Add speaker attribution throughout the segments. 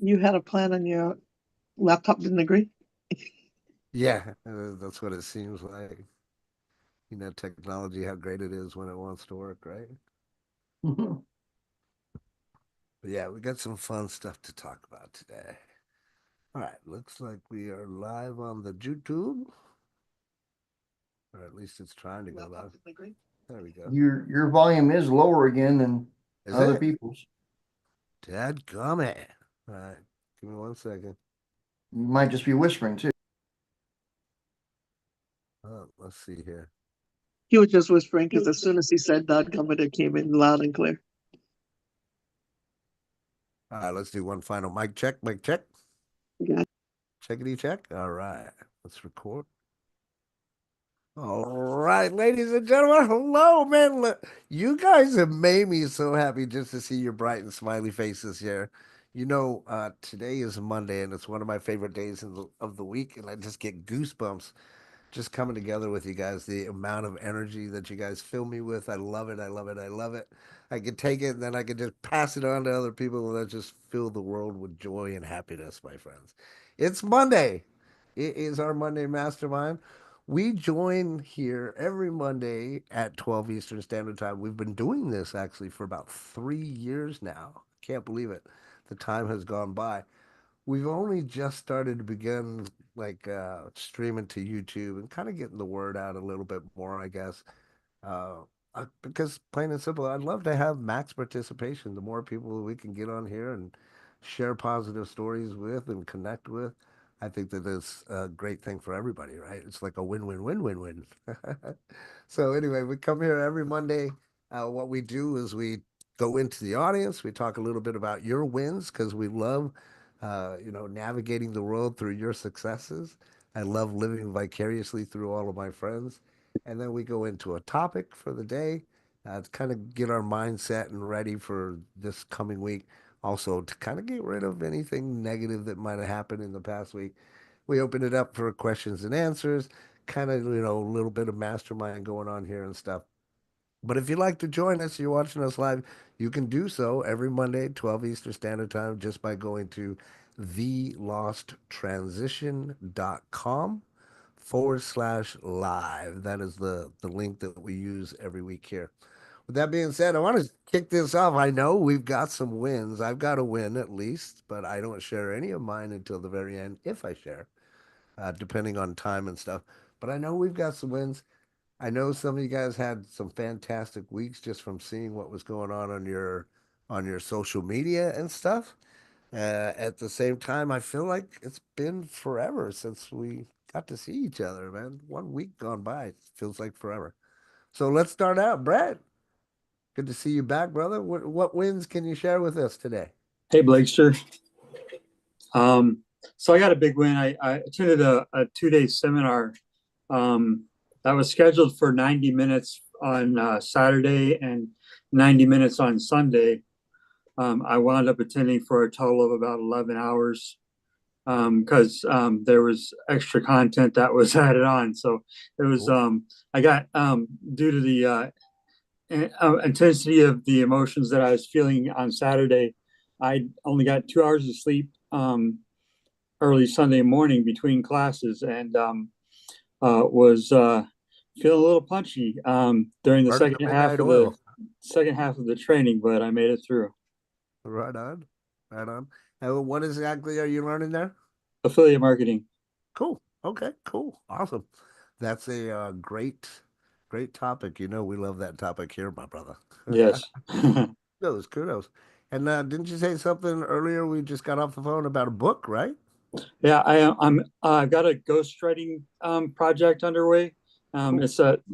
Speaker 1: You had a plan and your laptop didn't agree?
Speaker 2: Yeah, that's what it seems like. You know, technology, how great it is when it wants to work, right? But yeah, we got some fun stuff to talk about today. All right, looks like we are live on the YouTube, or at least it's trying to go
Speaker 1: Laptop
Speaker 2: live.
Speaker 1: didn't agree?
Speaker 2: There we go.
Speaker 3: Your volume is lower again than
Speaker 2: Is
Speaker 3: other
Speaker 2: it?
Speaker 3: people's.
Speaker 2: Dadgummit. All right, give me 1 second.
Speaker 3: You might just be whispering too.
Speaker 2: Oh, let's see here.
Speaker 1: He was just whispering because as soon as he said that, it came in loud and clear.
Speaker 2: All right, let's do one final mic check. Mic check.
Speaker 1: Yeah.
Speaker 2: Checkity check. All right, let's record. All right, ladies and gentlemen, hello, man. You guys have made me so happy just to see your bright and smiley faces here. You know, today is Monday, and it's one of my favorite days of the week, and I just get goosebumps just coming together with you guys. The amount of energy that you guys fill me with, I love it. I love it. I love it. I can take it, and then I can just pass it on to other people, and that just fill the world with joy and happiness, my friends. It's Monday. It is our Monday Mastermind. We join here every Monday at 12 Eastern Standard Time. We've been doing this actually for about 3 years now. Can't believe it. The time has gone by. We've only just started to begin streaming to YouTube and kind of getting the word out a little bit more, I guess. Uh, because plain and simple, I'd love to have max participation. The more people we can get on here and share positive stories with and connect with, I think that it's a great thing for everybody, right? It's like a win-win-win-win-win. So anyway, we come here every Monday. What we do is we go into the audience. We talk a little bit about your wins because we love, navigating the world through your successes. I love living vicariously through all of my friends. And then we go into a topic for the day to kind of get our mindset and ready for this coming week. Also, to kind of get rid of anything negative that might have happened in the past week. We open it up for questions and answers, kind of, a little bit of mastermind going on here and stuff. But if you'd like to join us, you're watching us live, you can do so every Monday, 12 Eastern Standard Time, just by going to thelosttransition.com/live. That is the link that we use every week here. With that being said, I want to kick this off. I know we've got some wins. I've got a win at least, but I don't share any of mine until the very end, if I share, depending on time and stuff. But I know we've got some wins. I know some of you guys had some fantastic weeks just from seeing what was going on your social media and stuff. At the same time, I feel like it's been forever since we got to see each other, man. 1 week gone by feels like forever. So let's start out, Brett. Good to see you back, brother. What wins can you share with us today?
Speaker 4: Hey, Blakester. Um, so I got a big win. I attended a 2 day seminar that was scheduled for 90 minutes on Saturday and 90 minutes on Sunday. I wound up attending for a total of about 11 hours because there was extra content that was added on. So it was,
Speaker 2: Cool.
Speaker 4: I got, due to the intensity of the emotions that I was feeling on Saturday, I only got 2 hours of sleep early Sunday morning between classes, and was feeling a little punchy during the
Speaker 2: Burning the midnight oil.
Speaker 4: second half of the training, but I made it through.
Speaker 2: Right on. Right on. And what exactly are you learning there?
Speaker 4: Affiliate marketing.
Speaker 2: Cool. Okay, cool. Awesome. That's a great topic. You know, we love that topic here, my brother.
Speaker 4: Yes.
Speaker 2: Kudos, kudos. And didn't you say something earlier? We just got off the phone about a book, right?
Speaker 4: Yeah, I've got a ghostwriting project underway.
Speaker 2: Cool.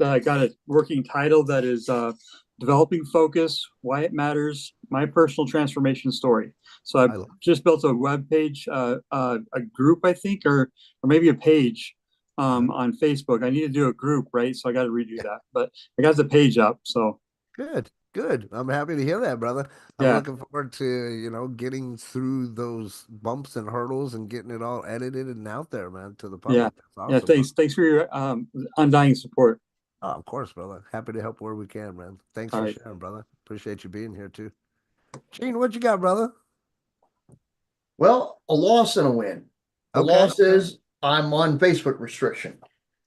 Speaker 4: I got a working title that is developing focus, why it matters, my personal transformation story. So I
Speaker 2: I love.
Speaker 4: just built a web page, a group, I think, or maybe a page
Speaker 2: Uh,
Speaker 4: on Facebook. I need to do a group, right? So I got to redo
Speaker 2: yeah.
Speaker 4: that, but I got the page up. So
Speaker 2: Good. Good. I'm happy to hear that, brother. I'm
Speaker 4: yeah,
Speaker 2: looking forward to, getting through those bumps and hurdles and getting it all edited and out there, man, to the
Speaker 4: yeah,
Speaker 2: public. That's
Speaker 4: yeah.
Speaker 2: awesome, bro.
Speaker 4: Thanks for your undying support.
Speaker 2: Oh, of course, brother. Happy to help where we can, man. Thanks
Speaker 4: All
Speaker 2: for
Speaker 4: right.
Speaker 2: sharing, brother. Appreciate you being here too. Gene, what you got, brother?
Speaker 3: Well, a loss and a win. The
Speaker 2: Okay.
Speaker 3: loss is I'm on Facebook restriction.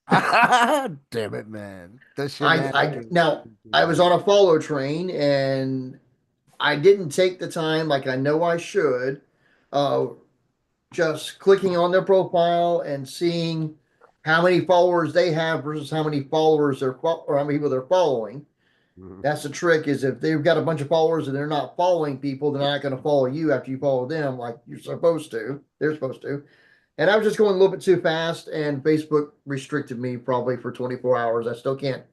Speaker 2: Damn it, man. The shenanigans.
Speaker 3: Now I was on a follow train and I didn't take the time like I know I should, uh, just clicking on their profile and seeing how many followers they have versus how many followers or how many people they're following.
Speaker 2: Mhm.
Speaker 3: That's the trick is if they've got a bunch of followers and they're not following people, they're not going to follow you after you follow them like you're supposed to. They're supposed to. And I was just going a little bit too fast and Facebook restricted me probably for 24 hours. I still can't.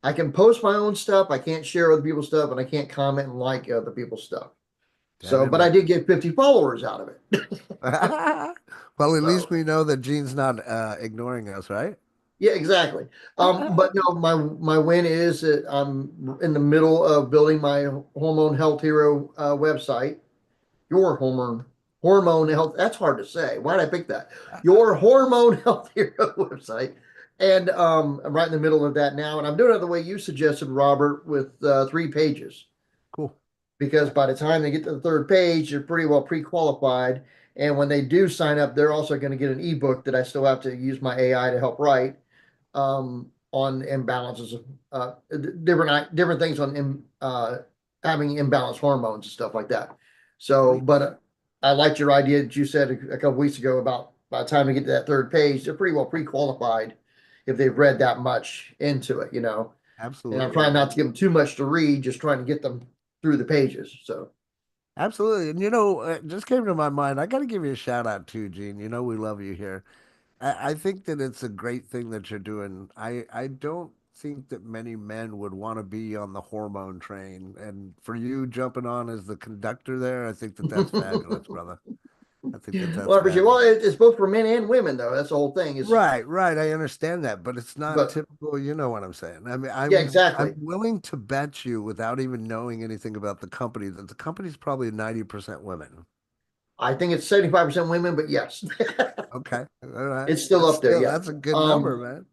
Speaker 3: I can post my own stuff. I can't share other people's stuff and I can't comment and like other people's stuff.
Speaker 2: Damn
Speaker 3: So,
Speaker 2: it,
Speaker 3: but I
Speaker 2: man.
Speaker 3: did get 50 followers out of it.
Speaker 2: Well, at least
Speaker 3: So,
Speaker 2: we know that Gene's not ignoring us, right?
Speaker 3: yeah, exactly. But no, my win is that I'm in the middle of building my Hormone Health Hero website. Your hormone health. That's hard to say. Why did I pick that? Your Hormone Health Hero website. And I'm right in the middle of that now, and I'm doing it the way you suggested, Robert, with 3 pages.
Speaker 2: Cool.
Speaker 3: Because by the time they get to the third page, they're pretty well pre-qualified. And when they do sign up, they're also going to get an ebook that I still have to use my AI to help write on imbalances of different things on having imbalanced hormones and stuff like that. So,
Speaker 2: Sweet.
Speaker 3: but I liked your idea that you said a couple weeks ago about by the time we get to that third page, they're pretty well pre-qualified if they've read that much into it, And I'm
Speaker 2: Absolutely.
Speaker 3: trying not to give them too much to read, just trying to get them through the pages. So,
Speaker 2: Absolutely. And it just came to my mind. I got to give you a shout out too, Gene. You know, we love you here. I think that it's a great thing that you're doing. I don't think that many men would want to be on the hormone train. And for you jumping on as the conductor there, I think that that's fabulous, brother. I think that
Speaker 3: well,
Speaker 2: that's
Speaker 3: I appreciate. Well,
Speaker 2: fabulous.
Speaker 3: it's both for men and women, though. That's the whole thing. Is
Speaker 2: Right, right. I understand that, but it's not
Speaker 3: but
Speaker 2: typical. You know what I'm saying? I mean,
Speaker 3: yeah,
Speaker 2: I'm
Speaker 3: exactly.
Speaker 2: willing to bet you, without even knowing anything about the company, that the company's probably 90% women.
Speaker 3: I think it's 75% women, but yes,
Speaker 2: Okay, all right.
Speaker 3: it's still up there. Yeah.
Speaker 2: That's a good number,
Speaker 3: Um,
Speaker 2: man.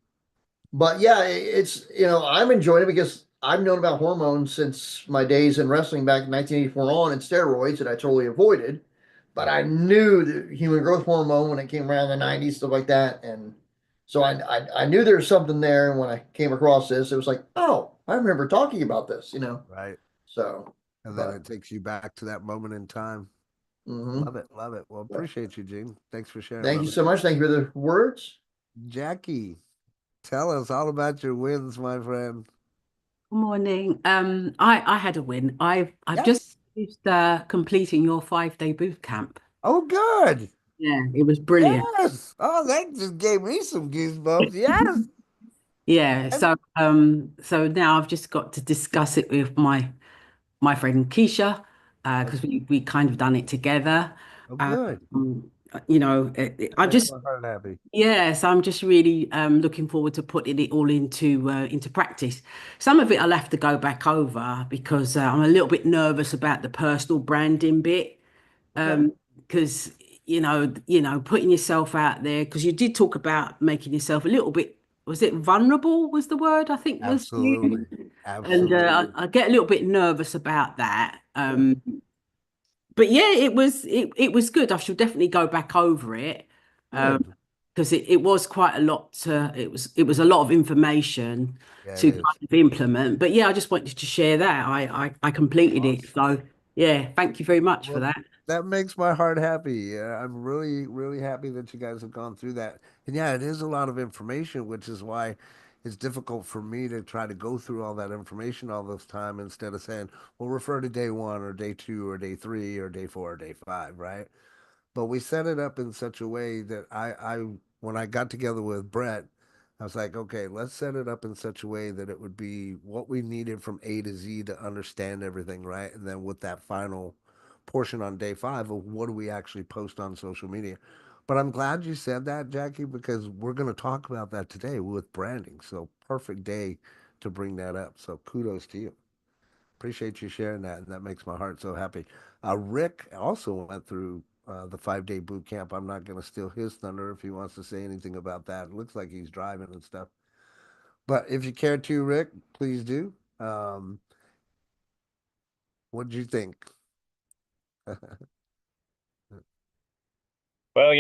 Speaker 3: but yeah, it's I'm enjoying it because I've known about hormones since my days in wrestling back in 1984 on and steroids that I totally avoided. But I knew the human growth hormone when it came around the 90s, stuff like that, and so I knew there was something there. And when I came across this, it was like, oh, I remember talking about this.
Speaker 2: Right.
Speaker 3: So,
Speaker 2: And then
Speaker 3: but
Speaker 2: it takes you back to that moment in time.
Speaker 3: mhm.
Speaker 2: Love it, love it. Well,
Speaker 3: But
Speaker 2: appreciate you, Gene. Thanks for sharing,
Speaker 3: thank you
Speaker 2: brother.
Speaker 3: so much. Thank you for the words.
Speaker 2: Jackie, tell us all about your wins, my friend.
Speaker 5: Morning. I had a win. I've
Speaker 2: Yes.
Speaker 5: just finished completing your 5-day boot camp.
Speaker 2: Oh, good.
Speaker 5: Yeah, it was brilliant.
Speaker 2: Yes. Oh, that just gave me some goosebumps. Yes.
Speaker 5: Yeah,
Speaker 2: And
Speaker 5: so now I've just got to discuss it with my friend Keisha, because we kind of done it together.
Speaker 2: oh,
Speaker 5: Um,
Speaker 2: good.
Speaker 5: I
Speaker 2: Makes
Speaker 5: just
Speaker 2: my heart happy.
Speaker 5: Yes, I'm just really looking forward to putting it all into practice. Some of it I'll have to go back over because I'm a little bit nervous about the personal branding bit.
Speaker 2: Okay.
Speaker 5: Because putting yourself out there, because you did talk about making yourself a little bit, was it vulnerable was the word I think was
Speaker 2: Absolutely.
Speaker 5: used? And
Speaker 2: Absolutely.
Speaker 5: I get a little bit nervous about that.
Speaker 2: Sure.
Speaker 5: But yeah, it was good. I should definitely go back over it.
Speaker 2: Good.
Speaker 5: Because it was quite a lot it was a lot of information
Speaker 2: Yeah, it
Speaker 5: to
Speaker 2: is.
Speaker 5: kind of implement. But yeah, I just wanted to share that. I completed it.
Speaker 2: Awesome.
Speaker 5: So yeah, thank you very much for
Speaker 2: Well,
Speaker 5: that.
Speaker 2: that makes my heart happy. I'm really, really happy that you guys have gone through that. And yeah, it is a lot of information, which is why it's difficult for me to try to go through all that information all this time instead of saying, well, refer to day one or day two or day three or day four or day five, right? But we set it up in such a way that when I got together with Brett, I was like, okay, let's set it up in such a way that it would be what we needed from A to Z to understand everything, right? And then with that final portion on day five of what do we actually post on social media. But I'm glad you said that, Jackie, because we're going to talk about that today with branding. So perfect day to bring that up. So kudos to you. Appreciate you sharing that, and that makes my heart so happy. Rick also went through the 5-day boot camp. I'm not going to steal his thunder if he wants to say anything about that. It looks like he's driving and stuff. But if you care to, Rick, please do. What did you think?
Speaker 6: Well,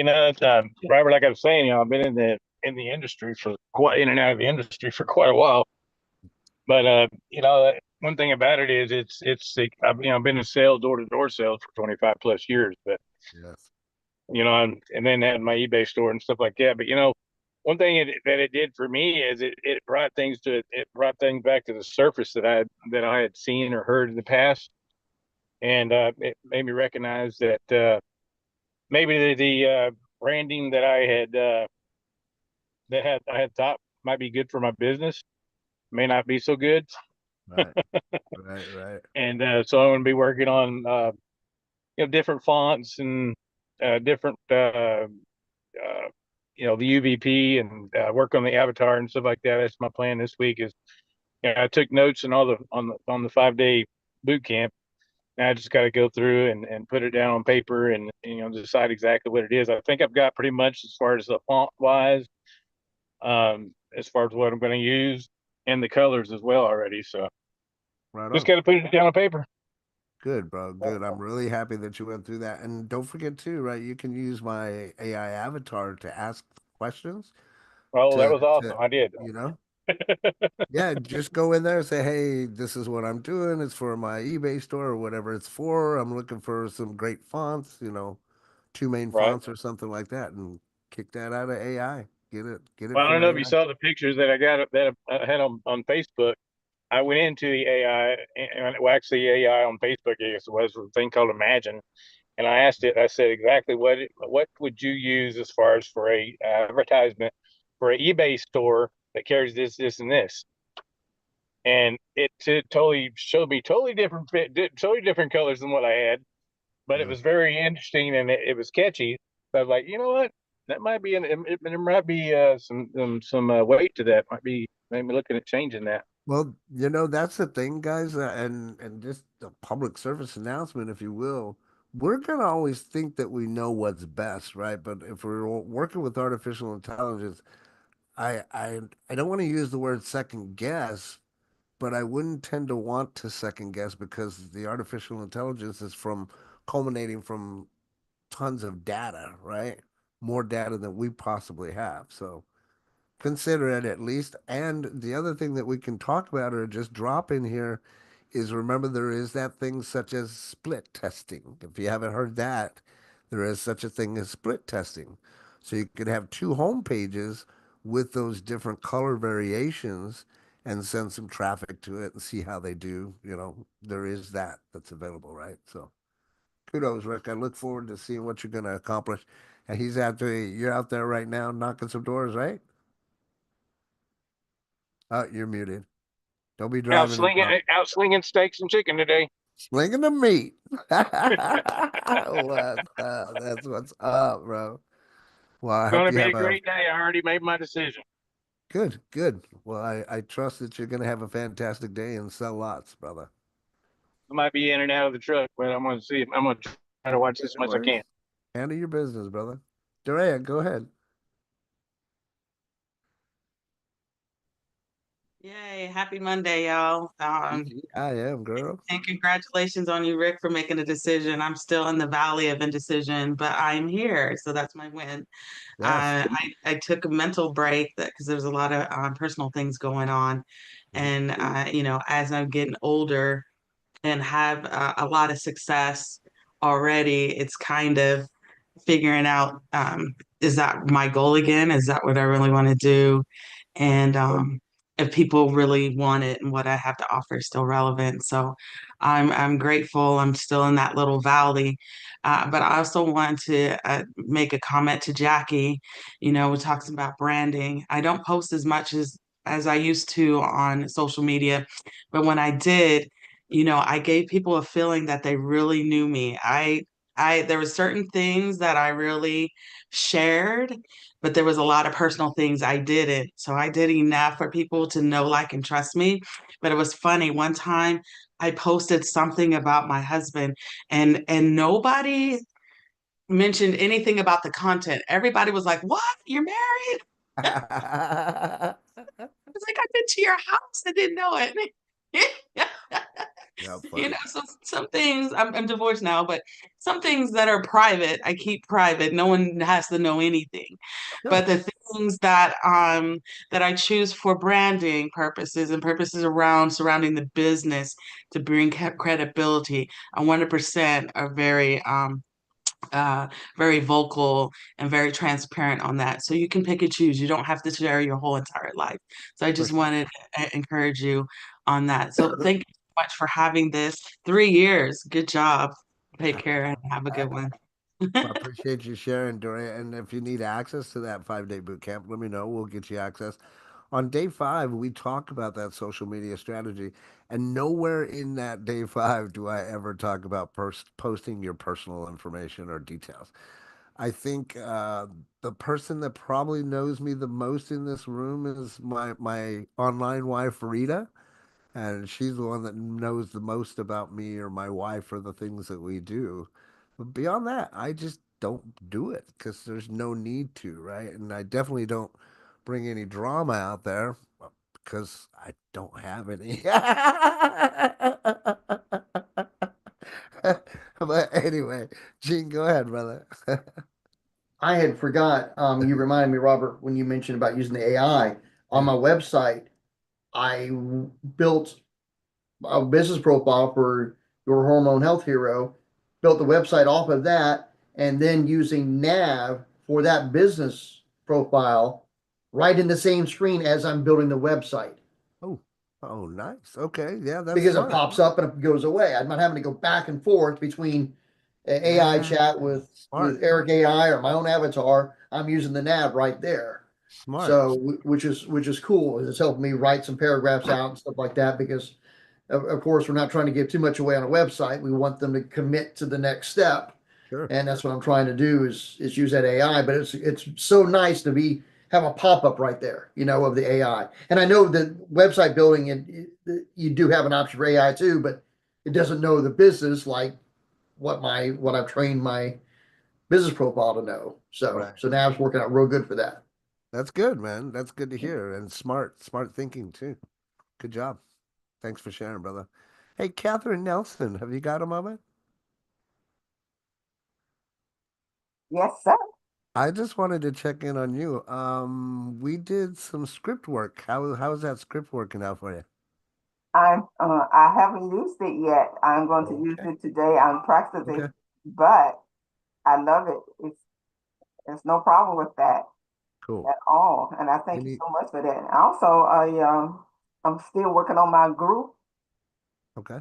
Speaker 6: Robert, like I was saying, I've been in the industry for quite in and out of the industry for quite a while. But one thing about it is I've been in sales, door to door sales for 25 plus years. But
Speaker 2: Yes.
Speaker 6: and then had my eBay store and stuff like that. But one thing that it did for me is it brought things back to the surface that I had seen or heard in the past, and it made me recognize that maybe the branding that I had thought might be good for my business may not be so good.
Speaker 2: Right. Right.
Speaker 6: And so I'm going to be working on different fonts and different the UVP and work on the avatar and stuff like that. That's my plan this week. Is I took notes and all the on the 5 day boot camp. Now I just got to go through and put it down on paper and decide exactly what it is. I think I've got pretty much as far as the font wise, as far as what I'm going to use and the colors as well already. So
Speaker 2: Right
Speaker 6: just
Speaker 2: on.
Speaker 6: got to put it down on paper.
Speaker 2: Good, bro. Good. I'm really happy that you went through that. And don't forget too, right? You can use my AI avatar to ask questions
Speaker 6: Well, that
Speaker 2: to
Speaker 6: was awesome.
Speaker 2: to
Speaker 6: I did.
Speaker 2: you know. Yeah, just go in there and say, hey, this is what I'm doing. It's for my eBay store or whatever it's for. I'm looking for some great fonts, two main
Speaker 6: Right.
Speaker 2: fonts or something like that, and kick that out of AI. Get it
Speaker 6: Well, I
Speaker 2: from
Speaker 6: don't know if you
Speaker 2: AI.
Speaker 6: saw the pictures that I got that I had on Facebook. I went into the AI, well, actually, AI on Facebook, I guess it was a thing called Imagine, and I asked it. I said exactly what would you use as far as for a advertisement for an eBay store that carries this, and this, and it totally showed me totally different colors than what I had, but it
Speaker 2: Yeah.
Speaker 6: was very interesting and it was catchy. So I was like, you know what, that might be there might be some weight to that. Might be maybe looking at changing that.
Speaker 2: Well, that's the thing, guys, and just a public service announcement, if you will. We're gonna always think that we know what's best, right? But if we're working with artificial intelligence, I don't want to use the word second guess, but I wouldn't tend to want to second guess because the artificial intelligence is from culminating from tons of data, right? More data than we possibly have. So consider it at least. And the other thing that we can talk about or just drop in here is remember there is that thing such as split testing. If you haven't heard that, there is such a thing as split testing. So you could have two home pages with those different color variations and send some traffic to it and see how they do. There is that's available, right? So kudos, Rick. I look forward to seeing what you're going to accomplish. And you're out there right now knocking some doors, right? Oh, you're muted. Don't be driving it up.
Speaker 6: Out slinging steaks and chicken today.
Speaker 2: Slinging the meat. That's what's up, bro. Well, I
Speaker 6: It's
Speaker 2: hope
Speaker 6: going to
Speaker 2: you
Speaker 6: be
Speaker 2: have
Speaker 6: a
Speaker 2: a
Speaker 6: great day. I already made my decision.
Speaker 2: good. Well, I trust that you're going to have a fantastic day and sell lots, brother.
Speaker 6: I might be in and out of the truck, but I'm going to see. I'm going to try to watch as
Speaker 2: No
Speaker 6: much as I
Speaker 2: worries.
Speaker 6: can.
Speaker 2: Handle your business, brother. Darea, go ahead.
Speaker 7: Yay, happy Monday, y'all.
Speaker 2: I am, girl.
Speaker 7: And congratulations on you, Rick, for making a decision. I'm still in the valley of indecision, but I'm here. So that's my win.
Speaker 2: Yes.
Speaker 7: I took a mental break because there's a lot of personal things going on. And, as I'm getting older and have a lot of success already, it's kind of figuring out, is that my goal again? Is that what I really want to do? And if people really want it and what I have to offer is still relevant. So I'm grateful. I'm still in that little valley. But I also want to make a comment to Jackie. We talked about branding. I don't post as much as I used to on social media, but when I did, I gave people a feeling that they really knew me. There were certain things that I really shared, but there was a lot of personal things I didn't. So I did enough for people to know, like, and trust me. But it was funny. One time I posted something about my husband and nobody mentioned anything about the content. Everybody was like, "What? You're married?" It's like I've been to your house. I didn't know it.
Speaker 2: Yeah,
Speaker 7: You
Speaker 2: funny.
Speaker 7: know, so some things I'm divorced now, but some things that are private, I keep private. No one has to know anything.
Speaker 2: Sure.
Speaker 7: But the things that I choose for branding purposes and purposes around surrounding the business to bring credibility, I 100% are uh, very vocal and very transparent on that. So you can pick and choose. You don't have to share your whole entire life. So I
Speaker 2: For
Speaker 7: just
Speaker 2: sure.
Speaker 7: wanted to encourage you on that. So thank you so much for having this 3 years. Good job. Take care and have a good one.
Speaker 2: I appreciate you sharing, Doria. And if you need access to that 5 day boot camp, let me know. We'll get you access. On day 5, we talk about that social media strategy. And nowhere in that day 5 do I ever talk about posting your personal information or details. I think the person that probably knows me the most in this room is my online wife, Rita. And she's the one that knows the most about me or my wife or the things that we do. But beyond that, I just don't do it because there's no need to, right? And I definitely don't bring any drama out there because I don't have any. But anyway, Gene, go ahead, brother.
Speaker 3: I had forgot. You reminded me, Robert, when you mentioned about using the AI on
Speaker 2: Yeah.
Speaker 3: my website. I built a business profile for your hormone health hero, built the website off of that, and then using Nav for that business profile right in the same screen as I'm building the website
Speaker 2: Oh, oh, nice. Okay, yeah, that's
Speaker 3: because it
Speaker 2: smart.
Speaker 3: pops up and it goes away. I'm not having to go back and forth between AI
Speaker 2: Ah,
Speaker 3: chat with
Speaker 2: smart,
Speaker 3: Eric AI or my own avatar. I'm using the nav right there.
Speaker 2: smart.
Speaker 3: So which is cool. It's helping me write some paragraphs out and stuff like that because of course we're not trying to give too much away on a website. We want them to commit to the next step.
Speaker 2: Sure.
Speaker 3: And that's what I'm trying to do is use that AI. But it's so nice to be have a pop up right there, of the AI. And I know that website building and you do have an option for AI too, but it doesn't know the business like what I've trained my business profile to know. So
Speaker 2: Right.
Speaker 3: so now it's working out real good for that.
Speaker 2: That's good, man. That's good to hear. And smart thinking too. Good job. Thanks for sharing, brother. Hey, Catherine Nelson, have you got a moment?
Speaker 8: Yes, sir.
Speaker 2: I just wanted to check in on you. We did some script work. How's that script working out for you?
Speaker 8: I haven't used it yet. I'm going to use
Speaker 2: Okay.
Speaker 8: it today. I'm practicing,
Speaker 2: Okay.
Speaker 8: but I love it. It's no problem with that
Speaker 2: Cool.
Speaker 8: at all. And I thank you
Speaker 2: Any
Speaker 8: so much for that. And also, I'm still working on my group.
Speaker 2: okay.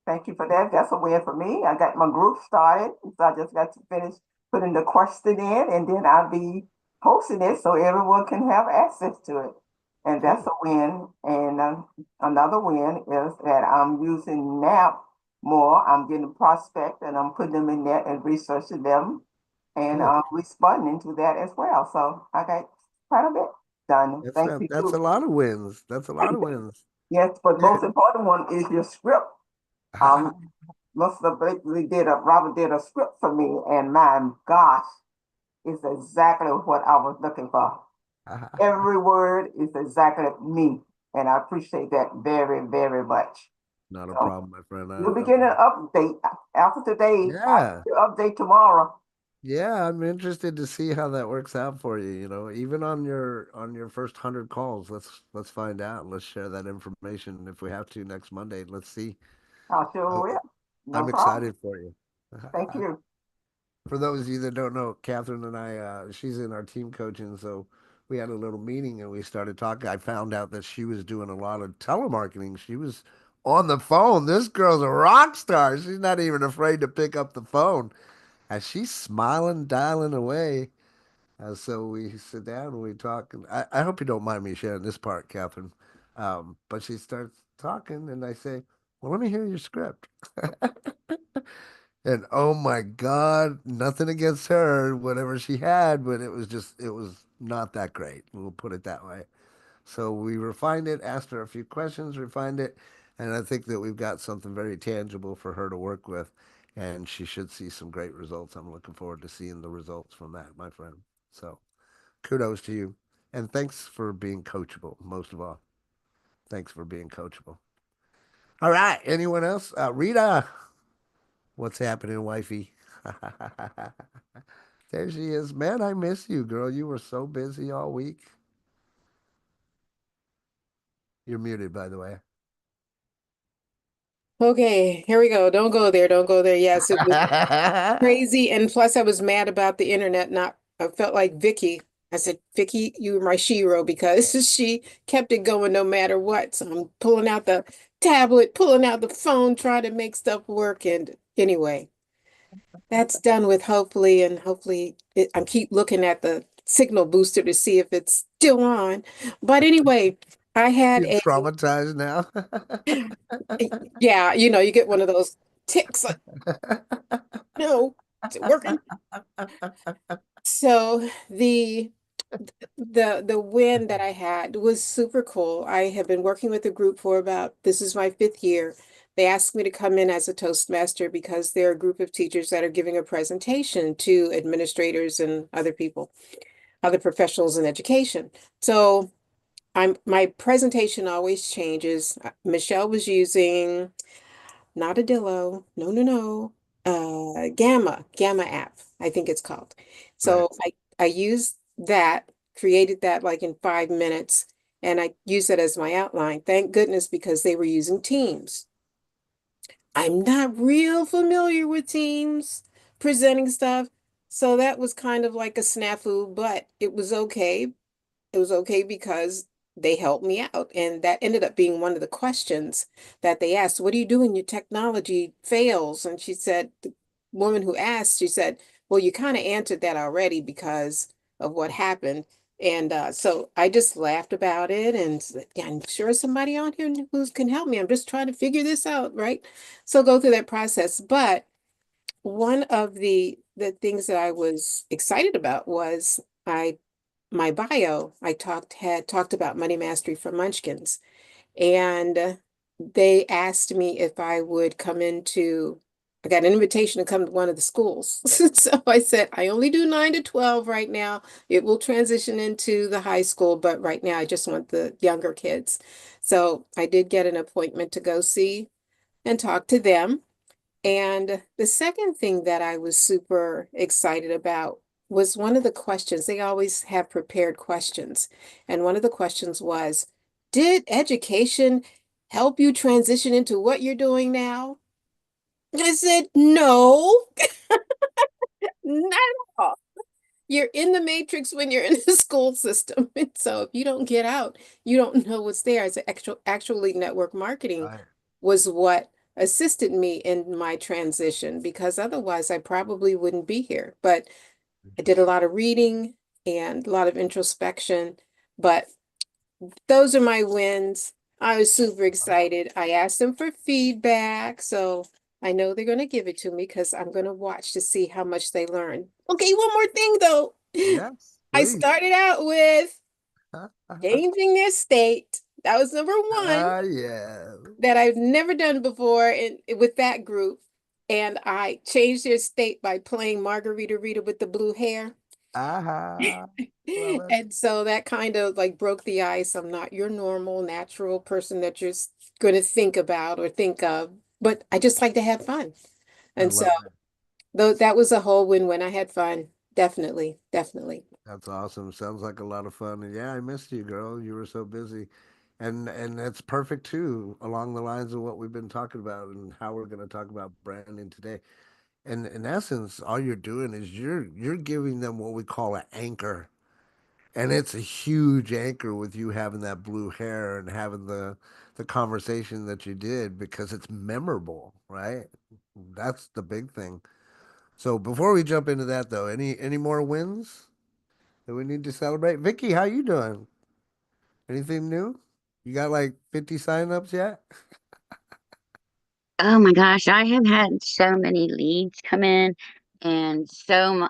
Speaker 8: Thank you for that. That's a win for me. I got my group started, so I just got to finish putting the question in, and then I'll be posting it so everyone can have access to it. And that's
Speaker 2: Cool.
Speaker 8: a win. And another win is that I'm using NAP more. I'm getting prospect, and I'm putting them in there and researching them, and
Speaker 2: Cool.
Speaker 8: responding to that as well. So I got quite a bit done. Thank you
Speaker 2: That's a
Speaker 8: too.
Speaker 2: lot of wins. That's a lot of wins.
Speaker 8: Yes, but
Speaker 2: Yeah.
Speaker 8: most important one is your script. Um, Mr. Blakely Robert did a script for me, and my gosh, it's exactly what I was looking for. Every word is exactly me, and I appreciate that very, very much.
Speaker 2: Not a
Speaker 8: So
Speaker 2: problem, my friend.
Speaker 8: you'll be getting an update after today. I
Speaker 2: Yeah.
Speaker 8: get the update tomorrow.
Speaker 2: Yeah, I'm interested to see how that works out for you, even on your first 100 calls. Let's find out. Let's share that information if we have to next Monday. Let's see.
Speaker 8: I sure
Speaker 2: Uh,
Speaker 8: will. No
Speaker 2: I'm
Speaker 8: problem.
Speaker 2: excited for you.
Speaker 8: Thank you.
Speaker 2: For those of you that don't know, Catherine and I, she's in our team coaching, so we had a little meeting and we started talking. I found out that she was doing a lot of telemarketing. She was on the phone. This girl's a rock star. She's not even afraid to pick up the phone. And she's smiling, dialing away. So we sit down and we talk. And I hope you don't mind me sharing this part, Catherine. But she starts talking, and I say, "Well, let me hear your script." And oh my God, nothing against her, whatever she had, but it was not that great. We'll put it that way. So we refined it, asked her a few questions, refined it, and I think that we've got something very tangible for her to work with, and she should see some great results. I'm looking forward to seeing the results from that, my friend. So kudos to you, and thanks for being coachable, most of all. Thanks for being coachable. All right. Anyone else? Rita, what's happening, wifey? There she is. Man, I miss you, girl. You were so busy all week. You're muted, by the way.
Speaker 9: Okay, here we go. Don't go there. Don't go there. Yes, it was crazy. And plus, I was mad about the internet. I felt like Vicky. I said, Vicky, you were my shero because she kept it going no matter what. So I'm pulling out the tablet, pulling out the phone, trying to make stuff work. And anyway, that's done with hopefully. And hopefully, I keep looking at the signal booster to see if it's still on. But anyway, I had
Speaker 2: You're traumatized now.
Speaker 9: yeah, you get one of those ticks. Like, no, is it working? So the win that I had was super cool. I have been working with a group for this is my 5th year. They asked me to come in as a Toastmaster because they're a group of teachers that are giving a presentation to administrators and other people, other professionals in education. So my presentation always changes. Michelle was using not Adillo, no. Gamma app, I think it's called. So I used that, created that like in 5 minutes, and I used that as my outline. Thank goodness because they were using Teams. I'm not real familiar with Teams presenting stuff, so that was kind of like a snafu, but it was okay. It was okay because they helped me out. And that ended up being one of the questions that they asked. What do you do when your technology fails? And she said, the woman who asked, she said, well, you kind of answered that already because of what happened. And so I just laughed about it and said, yeah, I'm sure somebody on here who can help me. I'm just trying to figure this out, right? So go through that process. But one of the things that I was excited about was my bio, I had talked about money mastery for Munchkins, and they asked me if I would I got an invitation to come to one of the schools. So I said, I only do 9 to 12 right now. It will transition into the high school, but right now I just want the younger kids. So I did get an appointment to go see and talk to them. And the second thing that I was super excited about was one of the questions. They always have prepared questions. And one of the questions was, did education help you transition into what you're doing now? I said, no, not at all. You're in the matrix when you're in the school system. And so if you don't get out, you don't know what's there. It's actually network marketing
Speaker 2: Right.
Speaker 9: was what assisted me in my transition because otherwise I probably wouldn't be here. But I did a lot of reading and a lot of introspection. But those are my wins. I was super excited. I asked them for feedback. So I know they're going to give it to me because I'm going to watch to see how much they learn. Okay, one more thing though.
Speaker 2: Yes,
Speaker 9: I
Speaker 2: please.
Speaker 9: started out with changing their state. That was number one
Speaker 2: Yeah.
Speaker 9: that I've never done before with that group. And I changed their state by playing Margarita Rita with the blue hair.
Speaker 2: Love it.
Speaker 9: And so that kind of like broke the ice. I'm not your normal, natural person that you're going to think about or think of, but I just like to have fun.
Speaker 2: I
Speaker 9: And so
Speaker 2: love it.
Speaker 9: though that was a whole win-win. I had fun. Definitely, definitely.
Speaker 2: That's awesome. Sounds like a lot of fun. And yeah, I missed you, girl. You were so busy. And that's perfect too, along the lines of what we've been talking about and how we're going to talk about branding today. And in essence, all you're doing is you're giving them what we call an anchor. And it's a huge anchor with you having that blue hair and having the conversation that you did because it's memorable, right? That's the big thing. So before we jump into that though, any more wins that we need to celebrate? Vicky, how you doing? Anything new? You got like 50 signups yet?
Speaker 10: Oh my gosh, I have had so many leads come in, and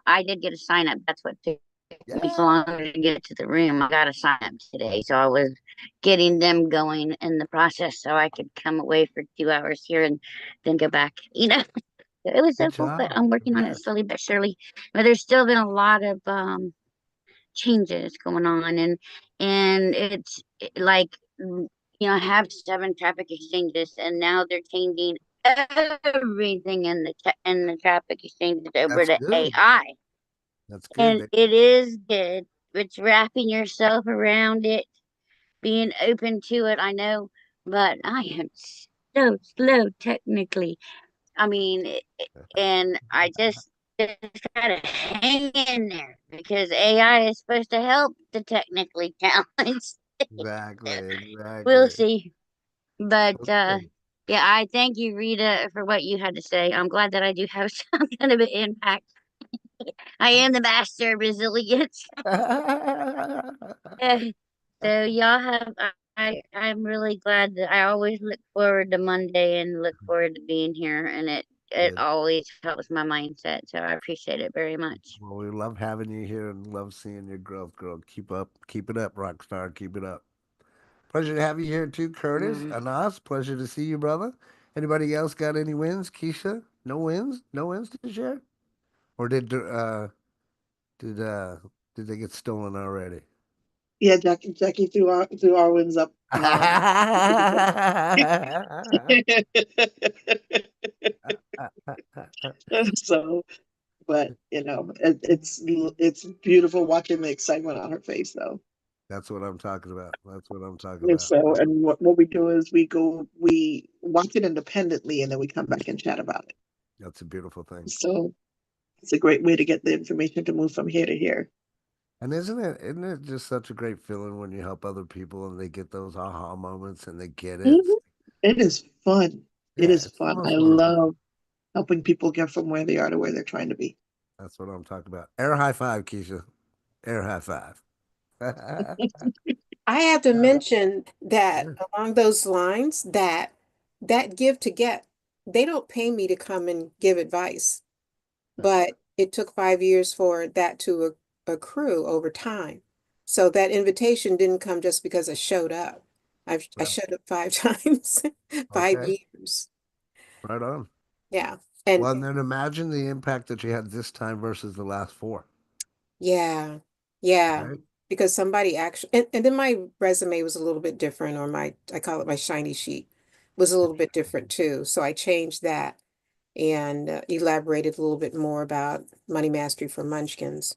Speaker 10: I did get a sign up. That's what took me
Speaker 2: Yeah.
Speaker 10: so long to get to the room. I got a sign up today, so I was getting them going in the process so I could come away for 2 hours here and then go back. It was so
Speaker 2: Good
Speaker 10: cool, but
Speaker 2: job.
Speaker 10: I'm working on it
Speaker 2: Yes.
Speaker 10: slowly but surely. But there's still been a lot of changes going on, and it's like have 7 traffic exchanges, and now they're changing everything in the traffic exchanges over
Speaker 2: That's
Speaker 10: to
Speaker 2: good.
Speaker 10: AI.
Speaker 2: That's good.
Speaker 10: And it is good. It's wrapping yourself around it, being open to it. I know, but I am so slow technically. I mean, and I just gotta hang in there because AI is supposed to help the technically challenged.
Speaker 2: Exactly.
Speaker 10: We'll
Speaker 2: Exactly.
Speaker 10: see. But
Speaker 2: Okay.
Speaker 10: yeah, I thank you, Rita, for what you had to say. I'm glad that I do have some kind of an impact. I am the master of resilience. Yeah. So y'all have I'm really glad that I always look forward to Monday and look forward to being here, and it
Speaker 2: Good.
Speaker 10: always helps my mindset. So I appreciate it very much.
Speaker 2: Well, we love having you here and love seeing your growth, girl. Keep it up, rock star. Keep it up. Pleasure to have you here too, Curtis.
Speaker 10: Mm.
Speaker 2: Anas, pleasure to see you, brother. Anybody else got any wins? Keisha, no wins? No wins to share? Or did uh did they get stolen already?
Speaker 1: Yeah, Jackie threw our wins up. So, but it's beautiful watching the excitement on her face, though.
Speaker 2: That's what I'm talking about. That's what I'm talking
Speaker 1: And
Speaker 2: about.
Speaker 1: so, and what we do is we watch it independently, and then we come back and chat about it.
Speaker 2: That's a beautiful thing.
Speaker 1: So it's a great way to get the information to move from here to here.
Speaker 2: And isn't it just such a great feeling when you help other people and they get those aha moments and they get it?
Speaker 1: Mhm. It is fun. It
Speaker 2: Yeah,
Speaker 1: is
Speaker 2: it's the
Speaker 1: fun. I
Speaker 2: most wonderful thing.
Speaker 1: love helping people get from where they are to where they're trying to be.
Speaker 2: That's what I'm talking about. Air high five, Keisha. Air high five.
Speaker 9: I have to mention that
Speaker 2: Yeah,
Speaker 9: along those lines, that give to get, they don't pay me to come and give advice, but it took 5 years for that to accrue over time. So that invitation didn't come just because I showed up. I
Speaker 2: yeah.
Speaker 9: showed up 5 times, five
Speaker 2: Okay.
Speaker 9: years.
Speaker 2: Right on.
Speaker 9: Yeah. And
Speaker 2: Well, and then imagine the impact that you had this time versus the last four,
Speaker 9: yeah, yeah.
Speaker 2: right?
Speaker 9: Because somebody actually, and then my resume was a little bit different, or I call it my shiny sheet, was a little bit different too. So I changed that and elaborated a little bit more about money mastery for munchkins.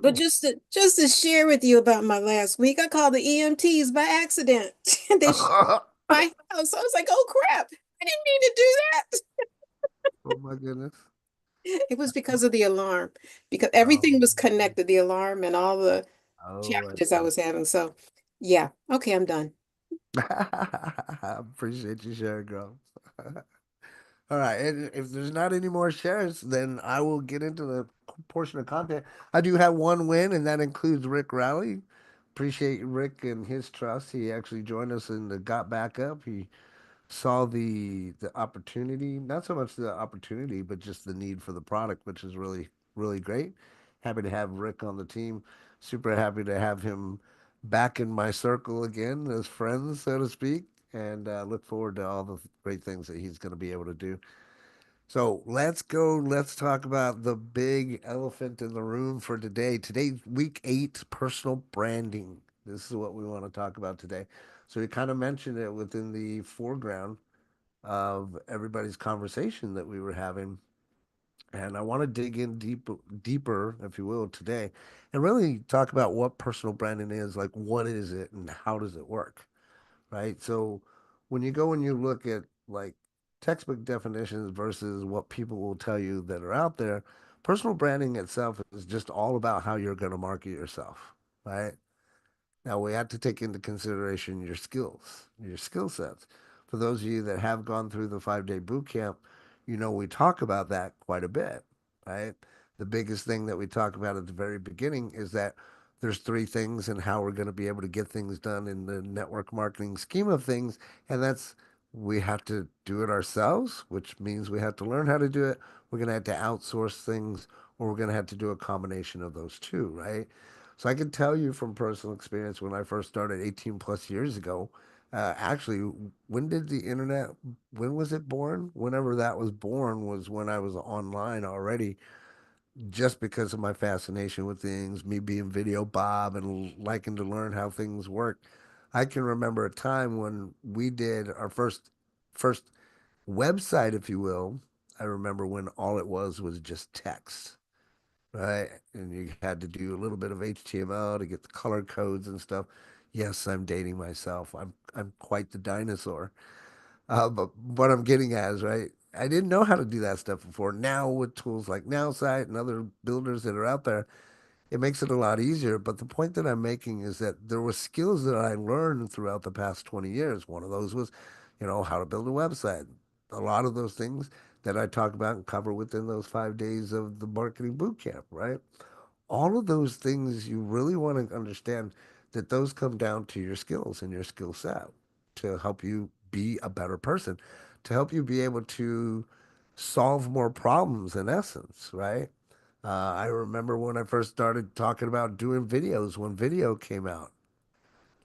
Speaker 9: But
Speaker 2: Cool.
Speaker 9: just to share with you about my last week, I called the EMTs by accident. They showed
Speaker 2: Oh
Speaker 9: my house. I was like, oh crap, I didn't mean to do that.
Speaker 2: my goodness.
Speaker 9: It was because of the alarm, because everything
Speaker 2: Oh,
Speaker 9: was connected, the alarm and all the
Speaker 2: oh, I
Speaker 9: challenges I
Speaker 2: see.
Speaker 9: was having. So yeah, okay, I'm done.
Speaker 2: I appreciate you sharing, girl. All right, and if there's not any more shares, then I will get into the portion of content. I do have one win, and that includes Rick Rowley. Appreciate Rick and his trust. He actually joined us in the Got Back Up. He saw the opportunity, not so much the opportunity, but just the need for the product, which is really great. Happy to have Rick on the team. Super happy to have him back in my circle again as friends, so to speak, and look forward to all the great things that he's going to be able to do. So let's go. Let's talk about the big elephant in the room for today. Today's week 8 personal branding. This is what we want to talk about today. So we kind of mentioned it within the foreground of everybody's conversation that we were having. And I want to dig in deeper, if you will, today and really talk about what personal branding is, like what is it and how does it work? Right? So when you go and you look at like textbook definitions versus what people will tell you that are out there, personal branding itself is just all about how you're going to market yourself, right? Now we have to take into consideration your skills, your skill sets. For those of you that have gone through the 5-day boot camp, we talk about that quite a bit, right? The biggest thing that we talk about at the very beginning is that there's 3 things and how we're going to be able to get things done in the network marketing scheme of things. And that's we have to do it ourselves, which means we have to learn how to do it. We're going to have to outsource things, or we're going to have to do a combination of those two, right? So I can tell you from personal experience when I first started 18 plus years ago, actually, when did the internet, when was it born? Whenever that was born was when I was online already, just because of my fascination with things, me being Video Bob and liking to learn how things work. I can remember a time when we did our first website, if you will. I remember when all it was just text, right? And you had to do a little bit of HTML to get the color codes and stuff. Yes, I'm dating myself. I'm quite the dinosaur. But what I'm getting at is, right, I didn't know how to do that stuff before. Now with tools like NowSite and other builders that are out there, it makes it a lot easier. But the point that I'm making is that there were skills that I learned throughout the past 20 years. One of those was, how to build a website. A lot of those things that I talk about and cover within those 5 days of the marketing boot camp, right? All of those things you really want to understand that those come down to your skills and your skill set to help you be a better person, to help you be able to solve more problems in essence, right? I remember when I first started talking about doing videos when video came out.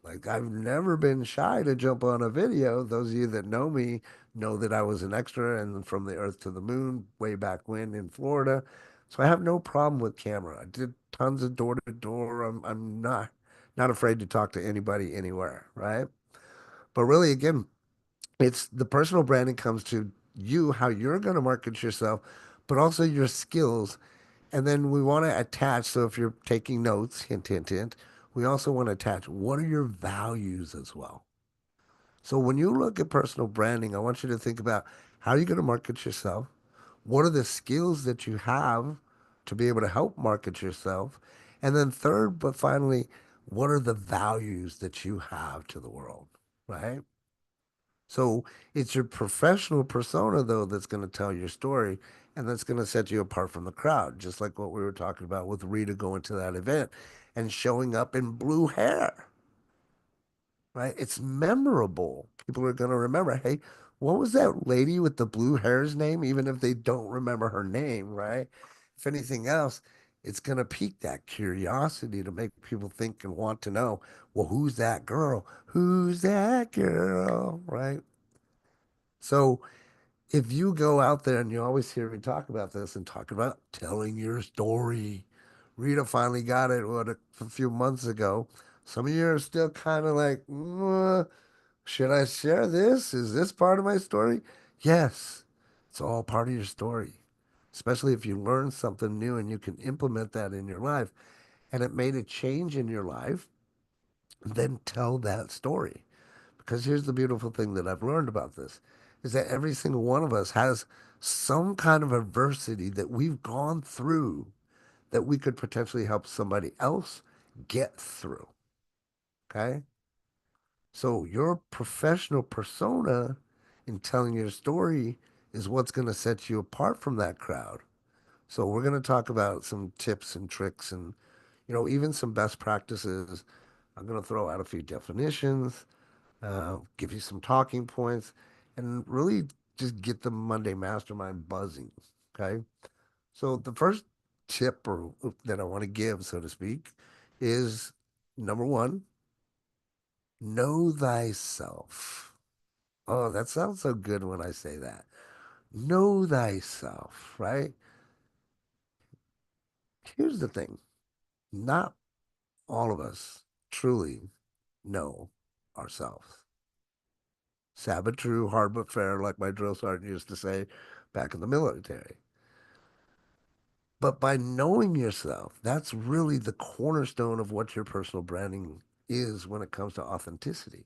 Speaker 2: Like, I've never been shy to jump on a video. Those of you that know me know that I was an extra and From the Earth to the Moon way back when in Florida. So I have no problem with camera. I did tons of door to door. I'm not afraid to talk to anybody anywhere, right? But really, again, it's the personal branding comes to you, how you're going to market yourself, but also your skills. And then we want to attach. So if you're taking notes, hint, hint, hint, we also want to attach what are your values as well. So when you look at personal branding, I want you to think about how are you going to market yourself? What are the skills that you have to be able to help market yourself? And then third, but finally, what are the values that you have to the world, right? So it's your professional persona, though, that's going to tell your story and that's going to set you apart from the crowd, just like what we were talking about with Rita going to that event and showing up in blue hair, right? It's memorable. People are going to remember, hey, what was that lady with the blue hair's name? Even if they don't remember her name, right? If anything else, it's going to pique that curiosity to make people think and want to know, well, who's that girl? Who's that girl, right? So, if you go out there and you always hear me talk about this and talk about telling your story, Rita finally got it a few months ago. Some of you are still kind of like, should I share this? Is this part of my story? Yes, it's all part of your story, especially if you learn something new and you can implement that in your life and it made a change in your life, then tell that story. Because here's the beautiful thing that I've learned about this is that every single one of us has some kind of adversity that we've gone through that we could potentially help somebody else get through. Okay. So your professional persona in telling your story is what's going to set you apart from that crowd. So we're going to talk about some tips and tricks and, even some best practices. I'm going to throw out a few definitions, give you some talking points, and really just get the Monday Mastermind buzzing. Okay. So the first tip that I want to give, so to speak, is number one, know thyself. Oh, that sounds so good when I say that. Know thyself, right? Here's the thing. Not all of us truly know ourselves. Sad but true, hard but fair, like my drill sergeant used to say back in the military. But by knowing yourself, that's really the cornerstone of what your personal branding is when it comes to authenticity.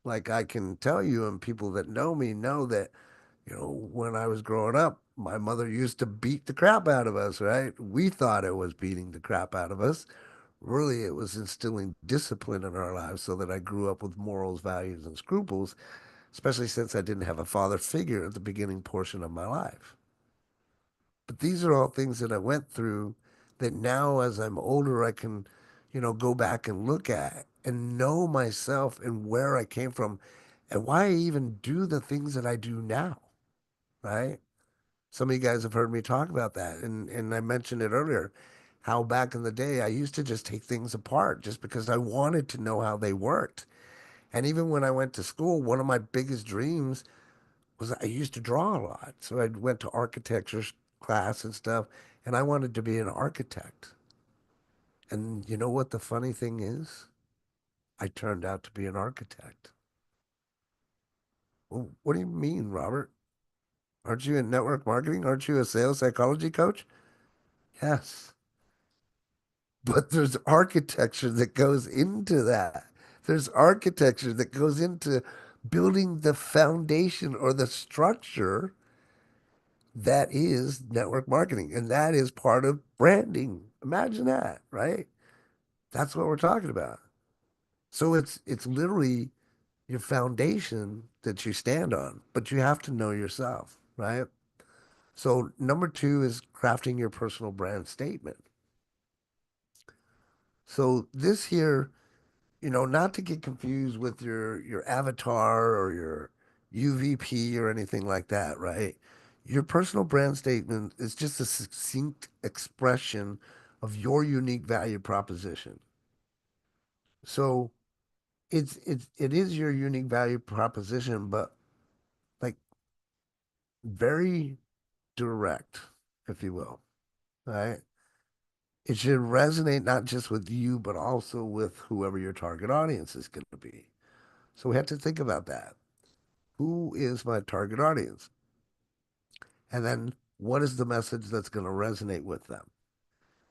Speaker 2: Like I can tell you, and people that know me know that, when I was growing up, my mother used to beat the crap out of us, right? We thought it was beating the crap out of us. Really, it was instilling discipline in our lives so that I grew up with morals, values, and scruples, especially since I didn't have a father figure at the beginning portion of my life. But these are all things that I went through that now, as I'm older, I can, go back and look at and know myself and where I came from and why I even do the things that I do now, right? Some of you guys have heard me talk about that. And I mentioned it earlier, how back in the day, I used to just take things apart just because I wanted to know how they worked. And even when I went to school, one of my biggest dreams was I used to draw a lot. So I went to architecture class and stuff, and I wanted to be an architect. And you know what the funny thing is? I turned out to be an architect. Well, what do you mean, Robert? Aren't you in network marketing? Aren't you a sales psychology coach? Yes. But there's architecture that goes into that. There's architecture that goes into building the foundation or the structure that is network marketing. And that is part of branding. Imagine that, right? That's what we're talking about. So it's literally your foundation that you stand on, but you have to know yourself, right? So number two is crafting your personal brand statement. So this here, not to get confused with your avatar or your UVP or anything like that, right? Your personal brand statement is just a succinct expression of your unique value proposition. So it is your unique value proposition, but like very direct, if you will, right? It should resonate not just with you, but also with whoever your target audience is going to be. So we have to think about that. Who is my target audience? And then what is the message that's going to resonate with them?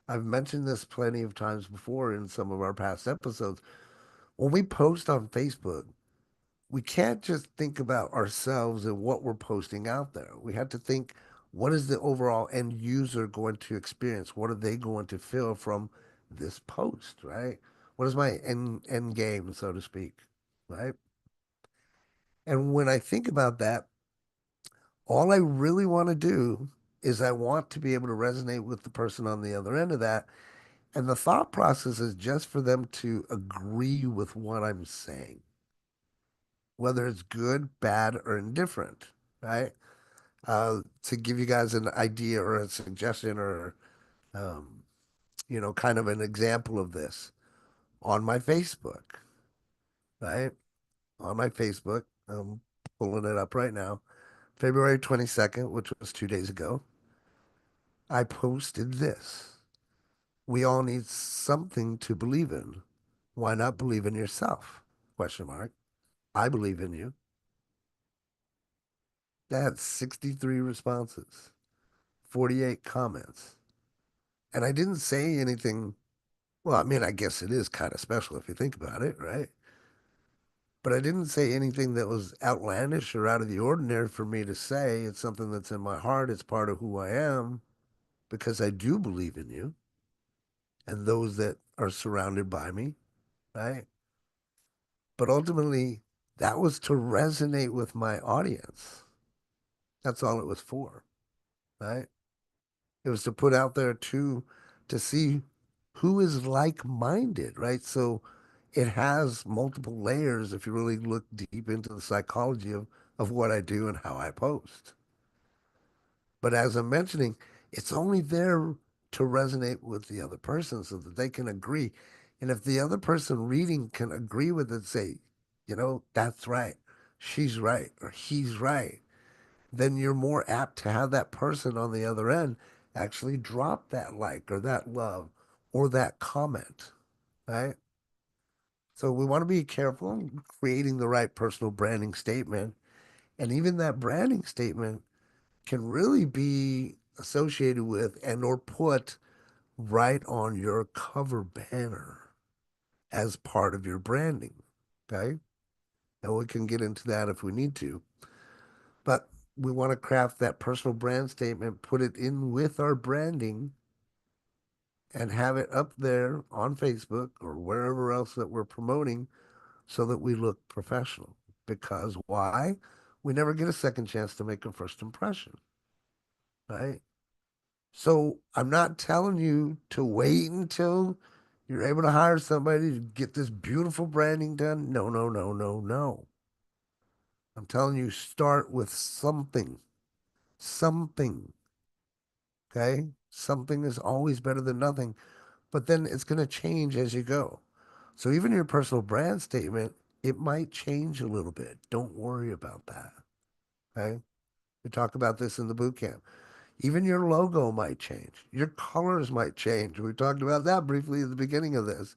Speaker 2: I've mentioned this plenty of times before in some of our past episodes. When we post on Facebook, we can't just think about ourselves and what we're posting out there. We have to think, what is the overall end user going to experience? What are they going to feel from this post, right? What is my end game, so to speak, right? And when I think about that, all I really want to do is I want to be able to resonate with the person on the other end of that. And the thought process is just for them to agree with what I'm saying, whether it's good, bad, or indifferent, right? To give you guys an idea or a suggestion or, um, kind of an example of this on my Facebook, right? On my Facebook, I'm pulling it up right now, February 22nd, which was 2 days ago. I posted this. We all need something to believe in. Why not believe in yourself? Question mark. I believe in you. That's 63 responses, 48 comments. And I didn't say anything. Well, I mean, I guess it is kind of special if you think about it, right? But I didn't say anything that was outlandish or out of the ordinary for me to say. It's something that's in my heart. It's part of who I am because I do believe in you and those that are surrounded by me, right? But ultimately, that was to resonate with my audience. That's all it was for, right? It was to put out there to see who is like-minded, right? So it has multiple layers if you really look deep into the psychology of what I do and how I post. But as I'm mentioning, it's only there to resonate with the other person so that they can agree. And if the other person reading can agree with it, say, that's right, she's right, or he's right, then you're more apt to have that person on the other end actually drop that like or that love or that comment, right? So we want to be careful in creating the right personal branding statement. And even that branding statement can really be associated with and or put right on your cover banner as part of your branding. Okay. And we can get into that if we need to. But we want to craft that personal brand statement, put it in with our branding, and have it up there on Facebook or wherever else that we're promoting so that we look professional. Because why? We never get a second chance to make a first impression, right? So I'm not telling you to wait until you're able to hire somebody to get this beautiful branding done. No, no, no, no, no. I'm telling you, start with something. Something. Okay? Something is always better than nothing, but then it's going to change as you go. So even your personal brand statement, it might change a little bit. Don't worry about that. Okay? We talk about this in the boot camp. Even your logo might change. Your colors might change. We talked about that briefly at the beginning of this.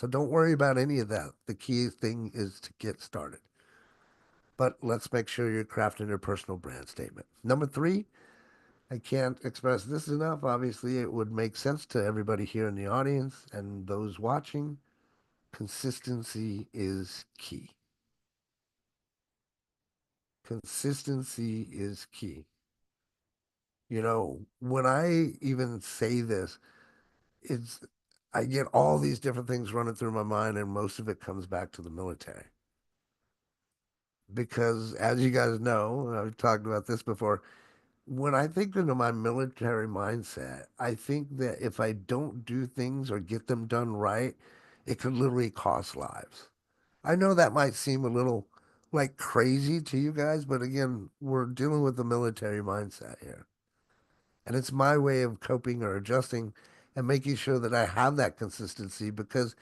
Speaker 2: So don't worry about any of that. The key thing is to get started. But let's make sure you're crafting your personal brand statement. Number three, I can't express this enough. Obviously, it would make sense to everybody here in the audience and those watching. Consistency is key. Consistency is key. You know, when I even say this, it's I get all these different things running through my mind, and most of it comes back to the military. Because as you guys know, I've talked about this before, when I think into my military mindset, I think that if I don't do things or get them done right, it could literally cost lives. I know that might seem a little like crazy to you guys, but again, we're dealing with the military mindset here. And it's my way of coping or adjusting and making sure that I have that consistency because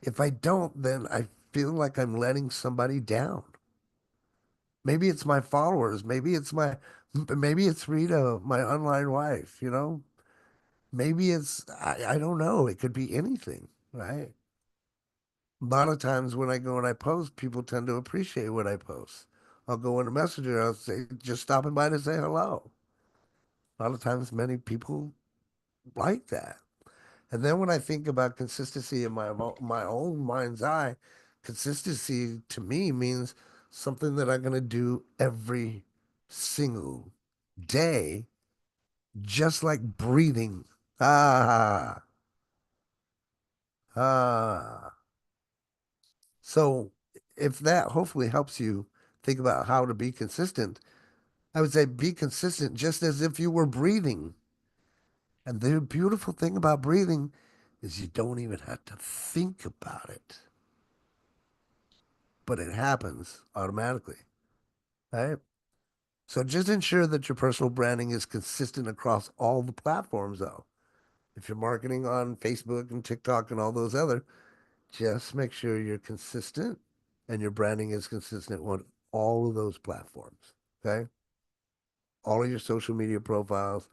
Speaker 2: if I don't, then I feel like I'm letting somebody down. Maybe it's my followers. Maybe it's Rita, my online wife, you know? Maybe I don't know. It could be anything, right? A lot of times when I go and I post, people tend to appreciate what I post. I'll go in a messenger, I'll say, just stopping by to say hello. A lot of times, many people like that. And then when I think about consistency in my own mind's eye, consistency to me means something that I'm going to do every single day, just like breathing. Ah, ah. So if that hopefully helps you think about how to be consistent, I would say be consistent just as if you were breathing. And the beautiful thing about breathing is you don't even have to think about it, but it happens automatically, right? So just ensure that your personal branding is consistent across all the platforms, though. If you're marketing on Facebook and TikTok and all those other, just make sure you're consistent and your branding is consistent on all of those platforms, okay? All of your social media profiles,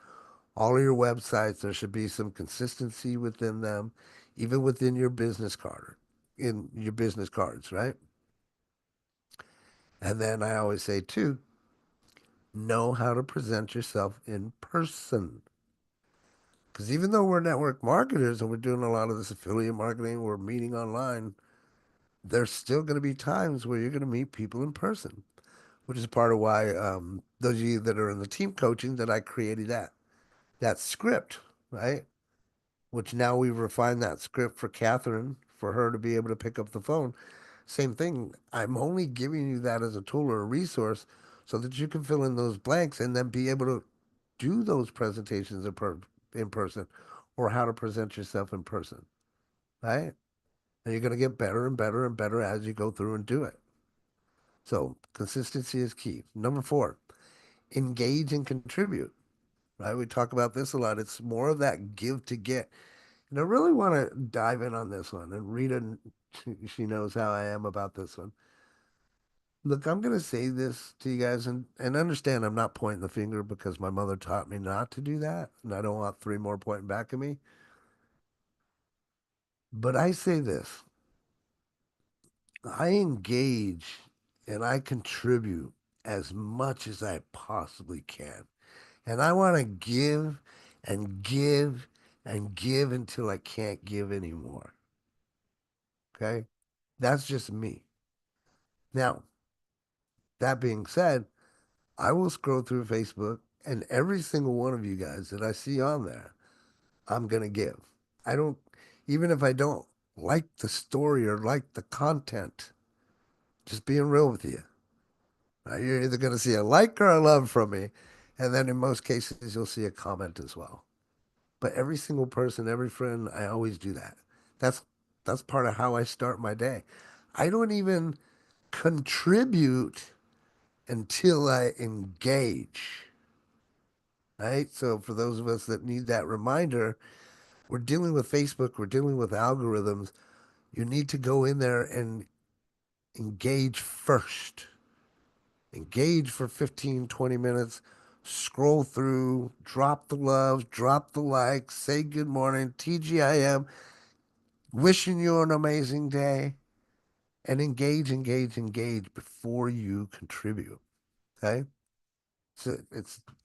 Speaker 2: all of your websites, there should be some consistency within them, even within your business card, in your business cards, right? And then I always say, too, know how to present yourself in person. Because even though we're network marketers and we're doing a lot of this affiliate marketing, we're meeting online, there's still going to be times where you're going to meet people in person, which is part of why those of you that are in the team coaching that I created that script, right? Which now we've refined that script for Catherine for her to be able to pick up the phone. Same thing. I'm only giving you that as a tool or a resource so that you can fill in those blanks and then be able to do those presentations in person or how to present yourself in person, right? And you're going to get better and better and better as you go through and do it. So consistency is key. Number four, engage and contribute, right? We talk about this a lot. It's more of that give to get. And I really want to dive in on this one. And Rita, she knows how I am about this one. Look, I'm going to say this to you guys and understand I'm not pointing the finger because my mother taught me not to do that. And I don't want three more pointing back at me. But I say this, I engage and I contribute as much as I possibly can. And I want to give and give and give until I can't give anymore. Okay? That's just me. Now, that being said, I will scroll through Facebook and every single one of you guys that I see on there, I'm going to give. I don't, even if I don't like the story or like the content, just being real with you. You're either going to see a like or a love from me. And then in most cases, you'll see a comment as well. But every single person, every friend, I always do that. That's that's part of how I start my day. I don't even contribute until I engage. Right? So for those of us that need that reminder, we're dealing with Facebook, we're dealing with algorithms. You need to go in there and engage first. Engage for 15, 20 minutes, scroll through, drop the loves, drop the likes, say good morning, TGIM, wishing you an amazing day, and engage before you contribute. Okay? So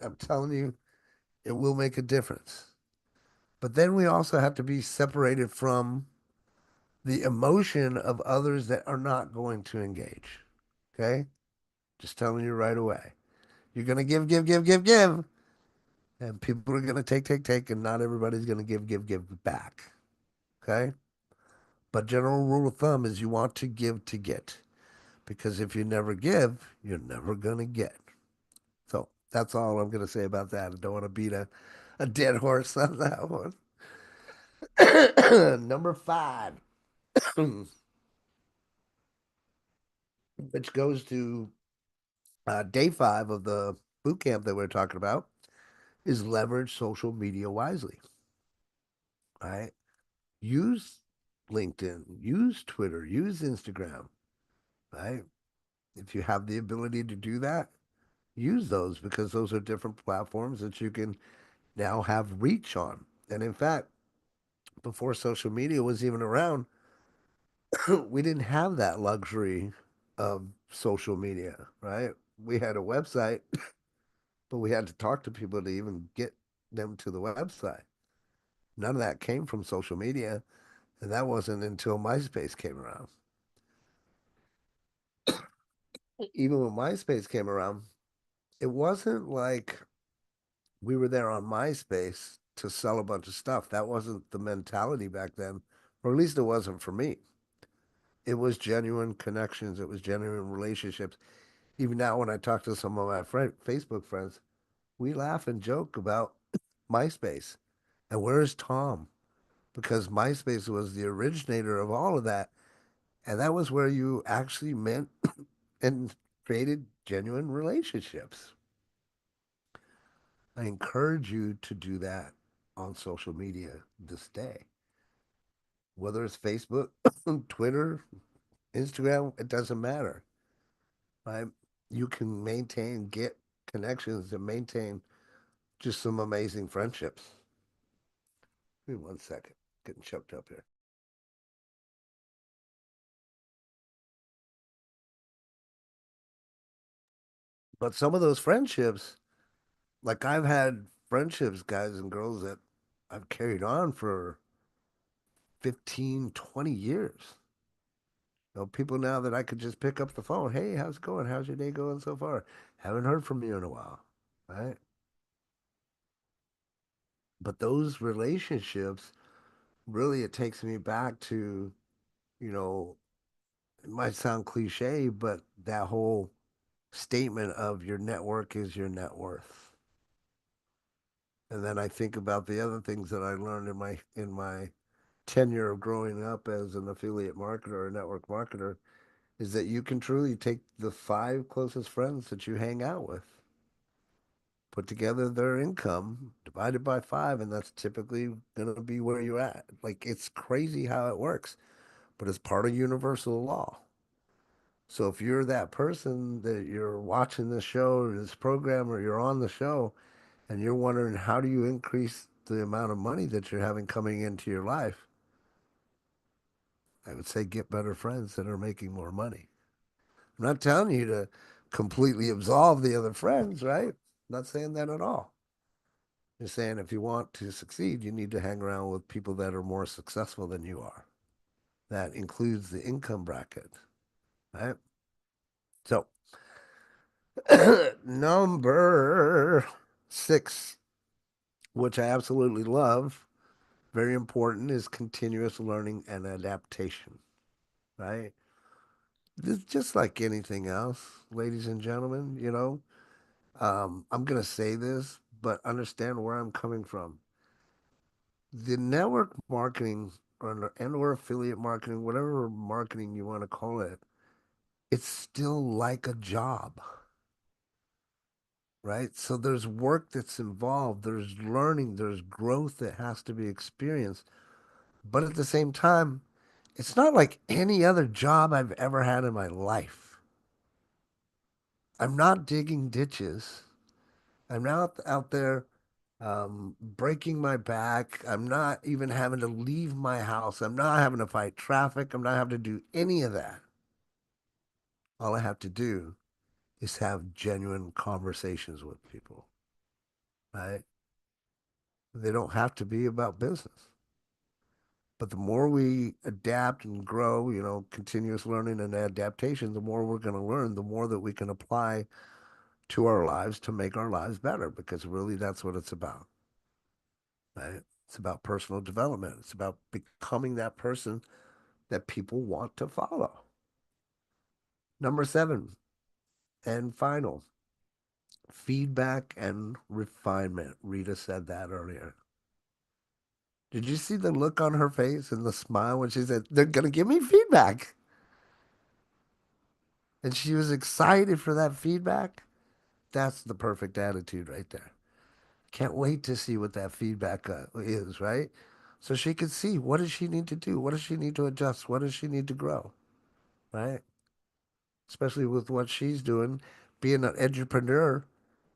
Speaker 2: I'm telling you, it will make a difference. But then we also have to be separated from the emotion of others that are not going to engage. Okay? Just telling you right away. You're going to give. And people are going to take, and not everybody's going to give back. Okay? But general rule of thumb is you want to give to get. Because if you never give, you're never going to get. So that's all I'm going to say about that. I don't want to beat a dead horse on that one. Number 5, which goes to day 5 of the boot camp that we're talking about, is leverage social media wisely. All right. Use LinkedIn, use Twitter, use Instagram. Right. If you have the ability to do that, use those because those are different platforms that you can now have reach on. And in fact, before social media was even around, we didn't have that luxury of social media, right? We had a website, but we had to talk to people to even get them to the website. None of that came from social media, and that wasn't until MySpace came around. Even when MySpace came around, it wasn't like we were there on MySpace to sell a bunch of stuff. That wasn't the mentality back then, or at least it wasn't for me. It was genuine connections. It was genuine relationships. Even now, when I talk to some of my Facebook friends, we laugh and joke about MySpace. And where's Tom? Because MySpace was the originator of all of that. And that was where you actually met and created genuine relationships. I encourage you to do that on social media this day. Whether it's Facebook, Twitter, Instagram, it doesn't matter. Right? You can get connections and maintain just some amazing friendships. Give me one second. Getting choked up here. But some of those friendships, like I've had friendships, guys and girls, that I've carried on for 15, 20 years. You know, people now that I could just pick up the phone. Hey, how's it going? How's your day going so far? Haven't heard from you in a while. Right? But those relationships, really, it takes me back to, you know, it might sound cliche, but that whole statement of your network is your net worth. And then I think about the other things that I learned in my tenure of growing up as an affiliate marketer or network marketer is that you can truly take the 5 closest friends that you hang out with, put together their income, divided by 5, and that's typically going to be where you're at. Like, it's crazy how it works, but it's part of universal law. So if you're that person that you're watching this show or this program or you're on the show and you're wondering how do you increase the amount of money that you're having coming into your life, I would say get better friends that are making more money. I'm not telling you to completely absolve the other friends, right? I'm not saying that at all. Just saying if you want to succeed, you need to hang around with people that are more successful than you are. That includes the income bracket, right? So, number 6, which I absolutely love, very important, is continuous learning and adaptation, right? It's just like anything else, ladies and gentlemen, I'm going to say this, but understand where I'm coming from. The network marketing or affiliate marketing, whatever marketing you want to call it, it's still like a job, right? So there's work that's involved, there's learning, there's growth that has to be experienced. But at the same time, it's not like any other job I've ever had in my life. I'm not digging ditches. I'm not out there breaking my back. I'm not even having to leave my house. I'm not having to fight traffic. I'm not having to do any of that. All I have to do is have genuine conversations with people, right? They don't have to be about business. But the more we adapt and grow, continuous learning and adaptation, the more we're going to learn, the more that we can apply to our lives to make our lives better, because really that's what it's about, right? It's about personal development. It's about becoming that person that people want to follow. Number 7 and final, feedback and refinement. Rita said that earlier. Did you see the look on her face and the smile when she said, they're going to give me feedback? And she was excited for that feedback. That's the perfect attitude right there. Can't wait to see what that feedback is, right? So she could see, what does she need to do? What does she need to adjust? What does she need to grow, right? Especially with what she's doing, being an entrepreneur,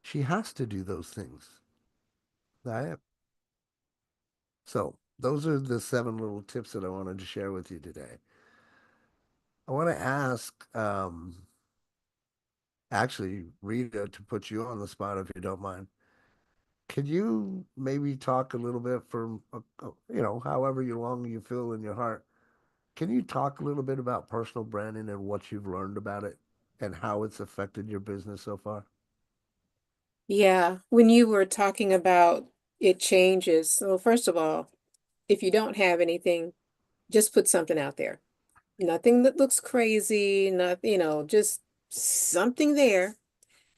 Speaker 2: she has to do those things, right? So those are the 7 little tips that I wanted to share with you today. I want to ask, actually, Rita, to put you on the spot if you don't mind. Could you maybe talk a little bit from, however long you feel in your heart? Can you talk a little bit about personal branding and what you've learned about it and how it's affected your business so far?
Speaker 9: Yeah, when you were talking about it changes, so first of all, if you don't have anything, just put something out there. Nothing that looks crazy, not, just something there.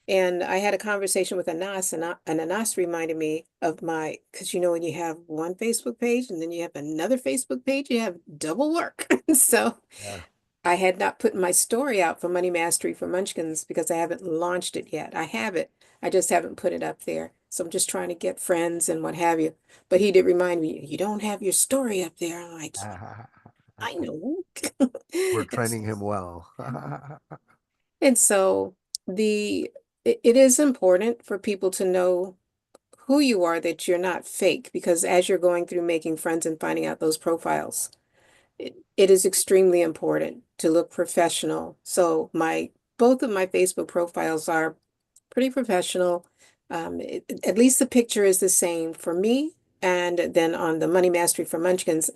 Speaker 9: And I had a conversation with Anas, and Anas reminded me of because when you have one Facebook page and then you have another Facebook page, you have double work. So
Speaker 2: Yeah.
Speaker 9: I had not put my story out for Money Mastery for Munchkins because I haven't launched it yet. I have it. I just haven't put it up there. So I'm just trying to get friends and what have you. But he did remind me, you don't have your story up there. I'm like, I know.
Speaker 2: We're
Speaker 9: And
Speaker 2: training him well.
Speaker 9: and so it is important for people to know who you are, that you're not fake, because as you're going through making friends and finding out those profiles, it is extremely important to look professional. So both of my Facebook profiles are pretty professional. At least the picture is the same for me. And then on the Money Mastery for Munchkins,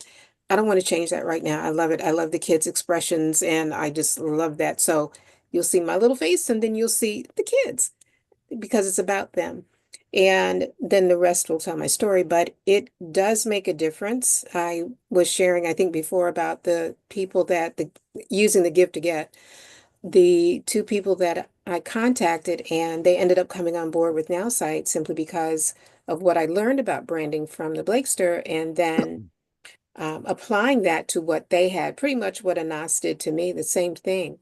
Speaker 9: I don't want to change that right now. I love it. I love the kids' expressions and I just love that. So you'll see my little face and then you'll see the kids because it's about them. And then the rest will tell my story, but it does make a difference. I was sharing, I think before, about the people using the give to get, the 2 people that I contacted, and they ended up coming on board with NowSite simply because of what I learned about branding from the Blakester, and then applying that to what they had, pretty much what Anas did to me, the same thing.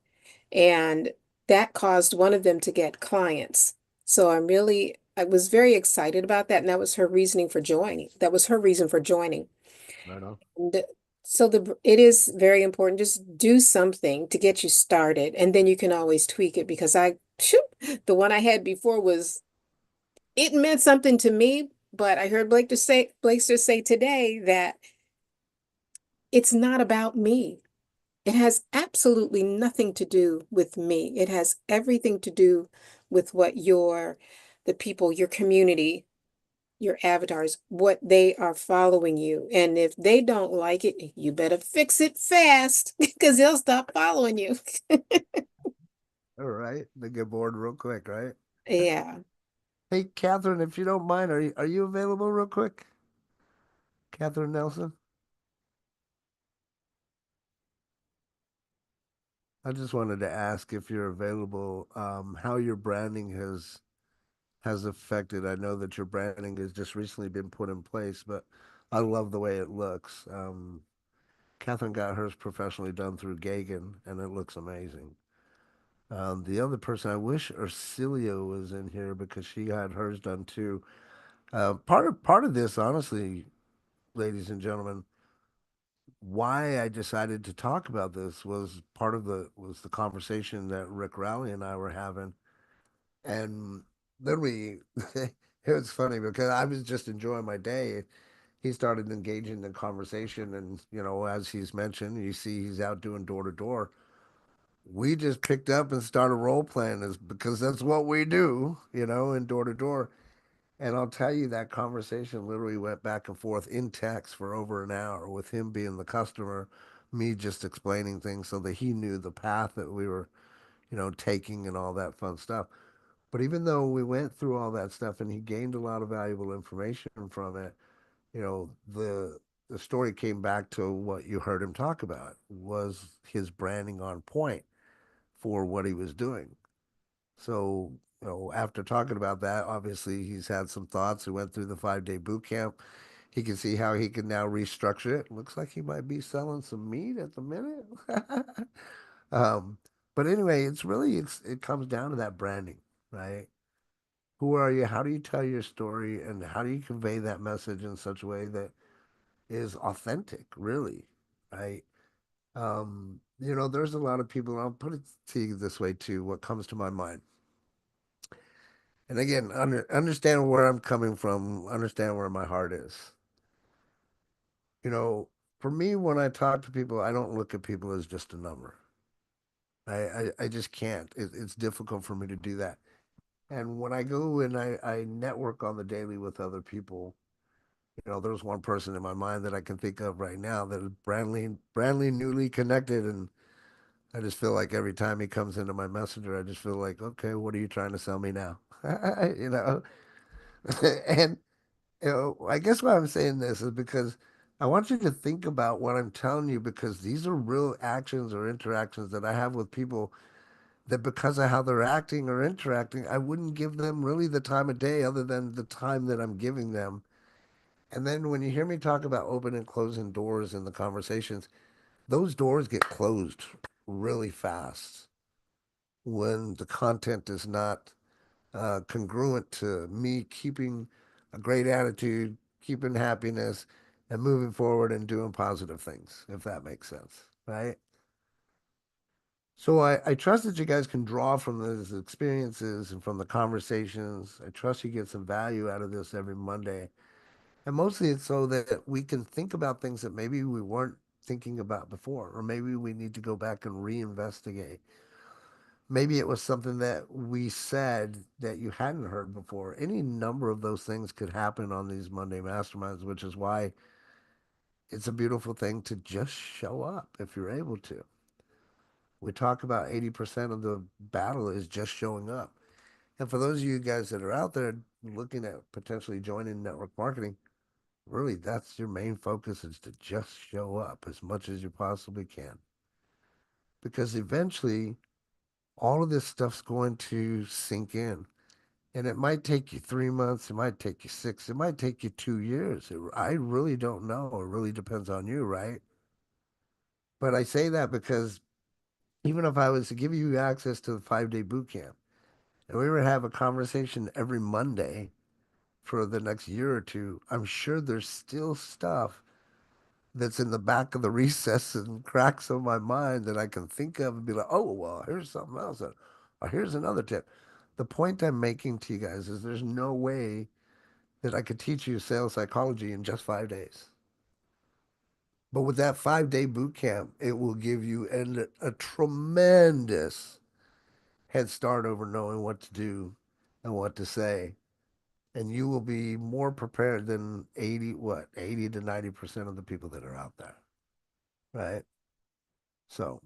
Speaker 9: And that caused one of them to get clients. So I was very excited about that. And that was her reasoning for joining. That was her reason for joining.
Speaker 2: Right on.
Speaker 9: And so it is very important. Just do something to get you started. And then you can always tweak it because the one I had before it meant something to me. But I heard Blakester say today that it's not about me. It has absolutely nothing to do with me. It has everything to do with the people, your community, your avatars, what they are following you. And if they don't like it, you better fix it fast because they'll stop following you.
Speaker 2: All right. They get bored real quick, right?
Speaker 9: Yeah.
Speaker 2: Hey, Catherine, if you don't mind, are you available real quick? Catherine Nelson? I just wanted to ask if you're available, how your branding has affected. I know that your branding has just recently been put in place, but I love the way it looks. Catherine got hers professionally done through Gagan, and it looks amazing. The other person, I wish Ursilio was in here because she had hers done too. Part of this, honestly, ladies and gentlemen, why I decided to talk about this was the conversation that Rick Rowley and I were having, and then we It was funny because I was just enjoying my day. He started engaging in conversation, and as he's mentioned, you see he's out doing door to door. We just picked up and started role playing is because that's what we do, in door to door. And I'll tell you that conversation literally went back and forth in text for over an hour with him being the customer, me just explaining things so that he knew the path that we were, taking and all that fun stuff. But even though we went through all that stuff and he gained a lot of valuable information from it, the story came back to what you heard him talk about was his branding on point for what he was doing. So, after talking about that, obviously he's had some thoughts. He went through the 5-day boot camp. He can see how he can now restructure it. Looks like he might be selling some meat at the minute. um, but anyway, it comes down to that branding, right? Who are you? How do you tell your story? And how do you convey that message in such a way that is authentic, really, right? There's a lot of people, and I'll put it to you this way too, what comes to my mind. And again, understand where I'm coming from, understand where my heart is. You know, for me, when I talk to people, I don't look at people as just a number. I just can't. It's difficult for me to do that. And when I go and I network on the daily with other people, there's one person in my mind that I can think of right now that is brandly newly connected. And I just feel like every time he comes into my messenger, I just feel like, okay, what are you trying to sell me now? you know, and I guess why I'm saying this is because I want you to think about what I'm telling you because these are real actions or interactions that I have with people that because of how they're acting or interacting, I wouldn't give them really the time of day other than the time that I'm giving them. And then when you hear me talk about open and closing doors in the conversations, those doors get closed really fast when the content is not congruent to me keeping a great attitude, keeping happiness, and moving forward and doing positive things, if that makes sense, right? So I trust that you guys can draw from those experiences and from the conversations. I trust you get some value out of this every Monday. And mostly it's so that we can think about things that maybe we weren't thinking about before, or maybe we need to go back and reinvestigate. Maybe it was something that we said that you hadn't heard before. Any number of those things could happen on these Monday Masterminds, which is why it's a beautiful thing to just show up if you're able to. We talk about 80% of the battle is just showing up. And for those of you guys that are out there looking at potentially joining network marketing, really that's your main focus is to just show up as much as you possibly can. Because eventually all of this stuff's going to sink in. And it might take you 3 months, it might take you six, it might take you 2 years. I really don't know. It really depends on you, right? But I say that because even if I was to give you access to the 5-day boot camp and we were to have a conversation every Monday for the next year or two, I'm sure there's still stuff that's in the back of the recesses and cracks of my mind that I can think of and be like, oh, well, here's something else. Or here's another tip. The point I'm making to you guys is there's no way that I could teach you sales psychology in just 5 days. But with that 5-day boot camp, it will give you a tremendous head start over knowing what to do and what to say. And you will be more prepared than 80 to 90% of the people that are out there. Right? So,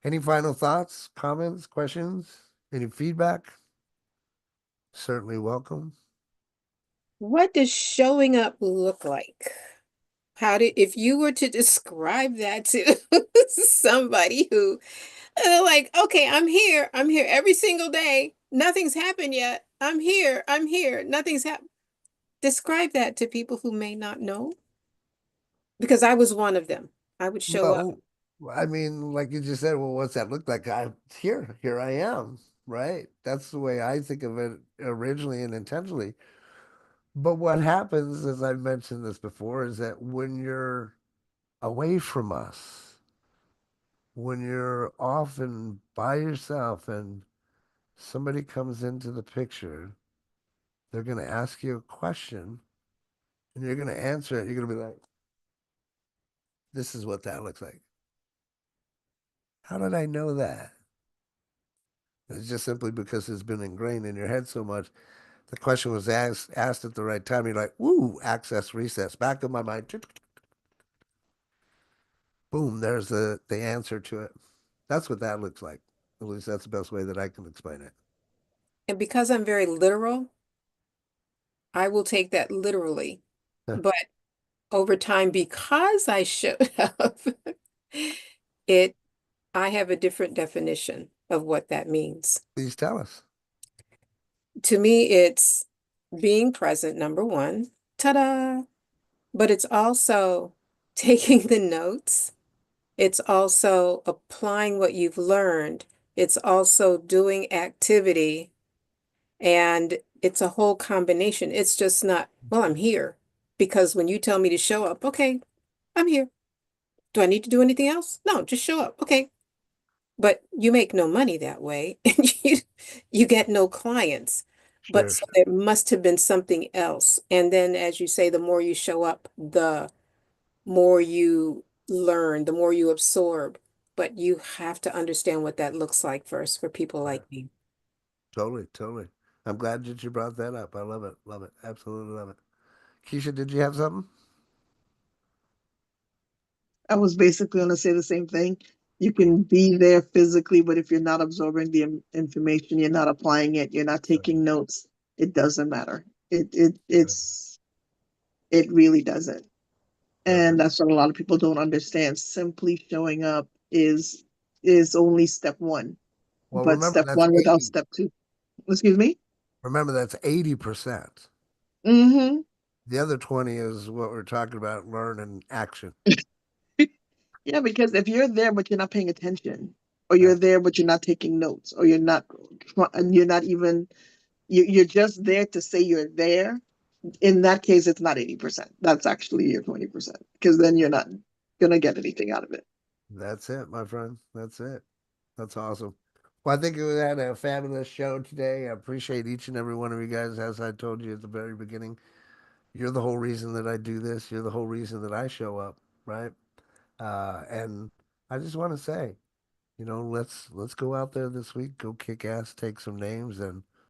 Speaker 2: any final thoughts, comments, questions, any feedback? Certainly welcome.
Speaker 9: What does showing up look like? If you were to describe that to somebody who, like, okay, I'm here every single day. Nothing's happened yet. I'm here. Nothing's happened. Describe that to people who may not know, because I was one of them. I would show up.
Speaker 2: Well, I mean, like you just said, well, what's that look like? Here I am, right? That's the way I think of it originally and intentionally. But what happens, as I've mentioned this before, is that when you're away from us, when you're often by yourself and somebody comes into the picture, They're going to ask you a question and you're going to answer it. You're going to be like, this is what that looks like. How did I know that? It's just simply because it's been ingrained in your head so much. The question was asked at the right time. You're like, woo, access recess. Back of my mind. Boom, there's the answer to it. That's what that looks like. At least that's the best way that I can explain it.
Speaker 9: And because I'm very literal, I will take that literally. But over time, because I showed up, it I have a different definition of what that means.
Speaker 2: Please tell us.
Speaker 9: To me, it's being present, number one, ta-da! But it's also taking the notes. It's also applying what you've learned. It's also doing activity. And it's a whole combination. It's just not, well, I'm here. Because when you tell me to show up, okay, I'm here. Do I need to do anything else? No, just show up. Okay. But you make no money that way and you get no clients. But
Speaker 2: Sure.
Speaker 9: so there must have been something else. And then as you say, the more you show up, the more you learn, the more you absorb. But you have to understand what that looks like first for people
Speaker 2: Yeah.
Speaker 9: like me.
Speaker 2: Totally, totally. I'm glad that you brought that up. I love it. Love it. Absolutely love it. Keisha, did you have something?
Speaker 1: I was basically going to say the same thing. You can be there physically, but if you're not absorbing the information, you're not applying it, you're not taking notes, it doesn't matter. It really doesn't. And that's what a lot of people don't understand. Simply showing up is only step one,
Speaker 2: Well,
Speaker 1: but
Speaker 2: remember
Speaker 1: step
Speaker 2: that's
Speaker 1: one without
Speaker 2: 80.
Speaker 1: step two. Excuse me?
Speaker 2: Remember that's 80%.
Speaker 1: Mm-hmm.
Speaker 2: The other 20 is what we're talking about, learn and action.
Speaker 1: Yeah, because if you're there but you're not paying attention, or
Speaker 2: Yeah,
Speaker 1: you're there but you're not taking notes, or you're not even you're just there to say you're there. In that case, it's not 80%. That's actually your 20%, because then you're not gonna get anything out of it.
Speaker 2: that's it, my friend. That's it. That's awesome. Well, I think we had a fabulous show today. I appreciate each and every one of you guys. As I told you at the very beginning, you're the whole reason that I do this. You're the whole reason that I show up, right? And I just want to say, let's go out there this week, go kick ass, take some names, and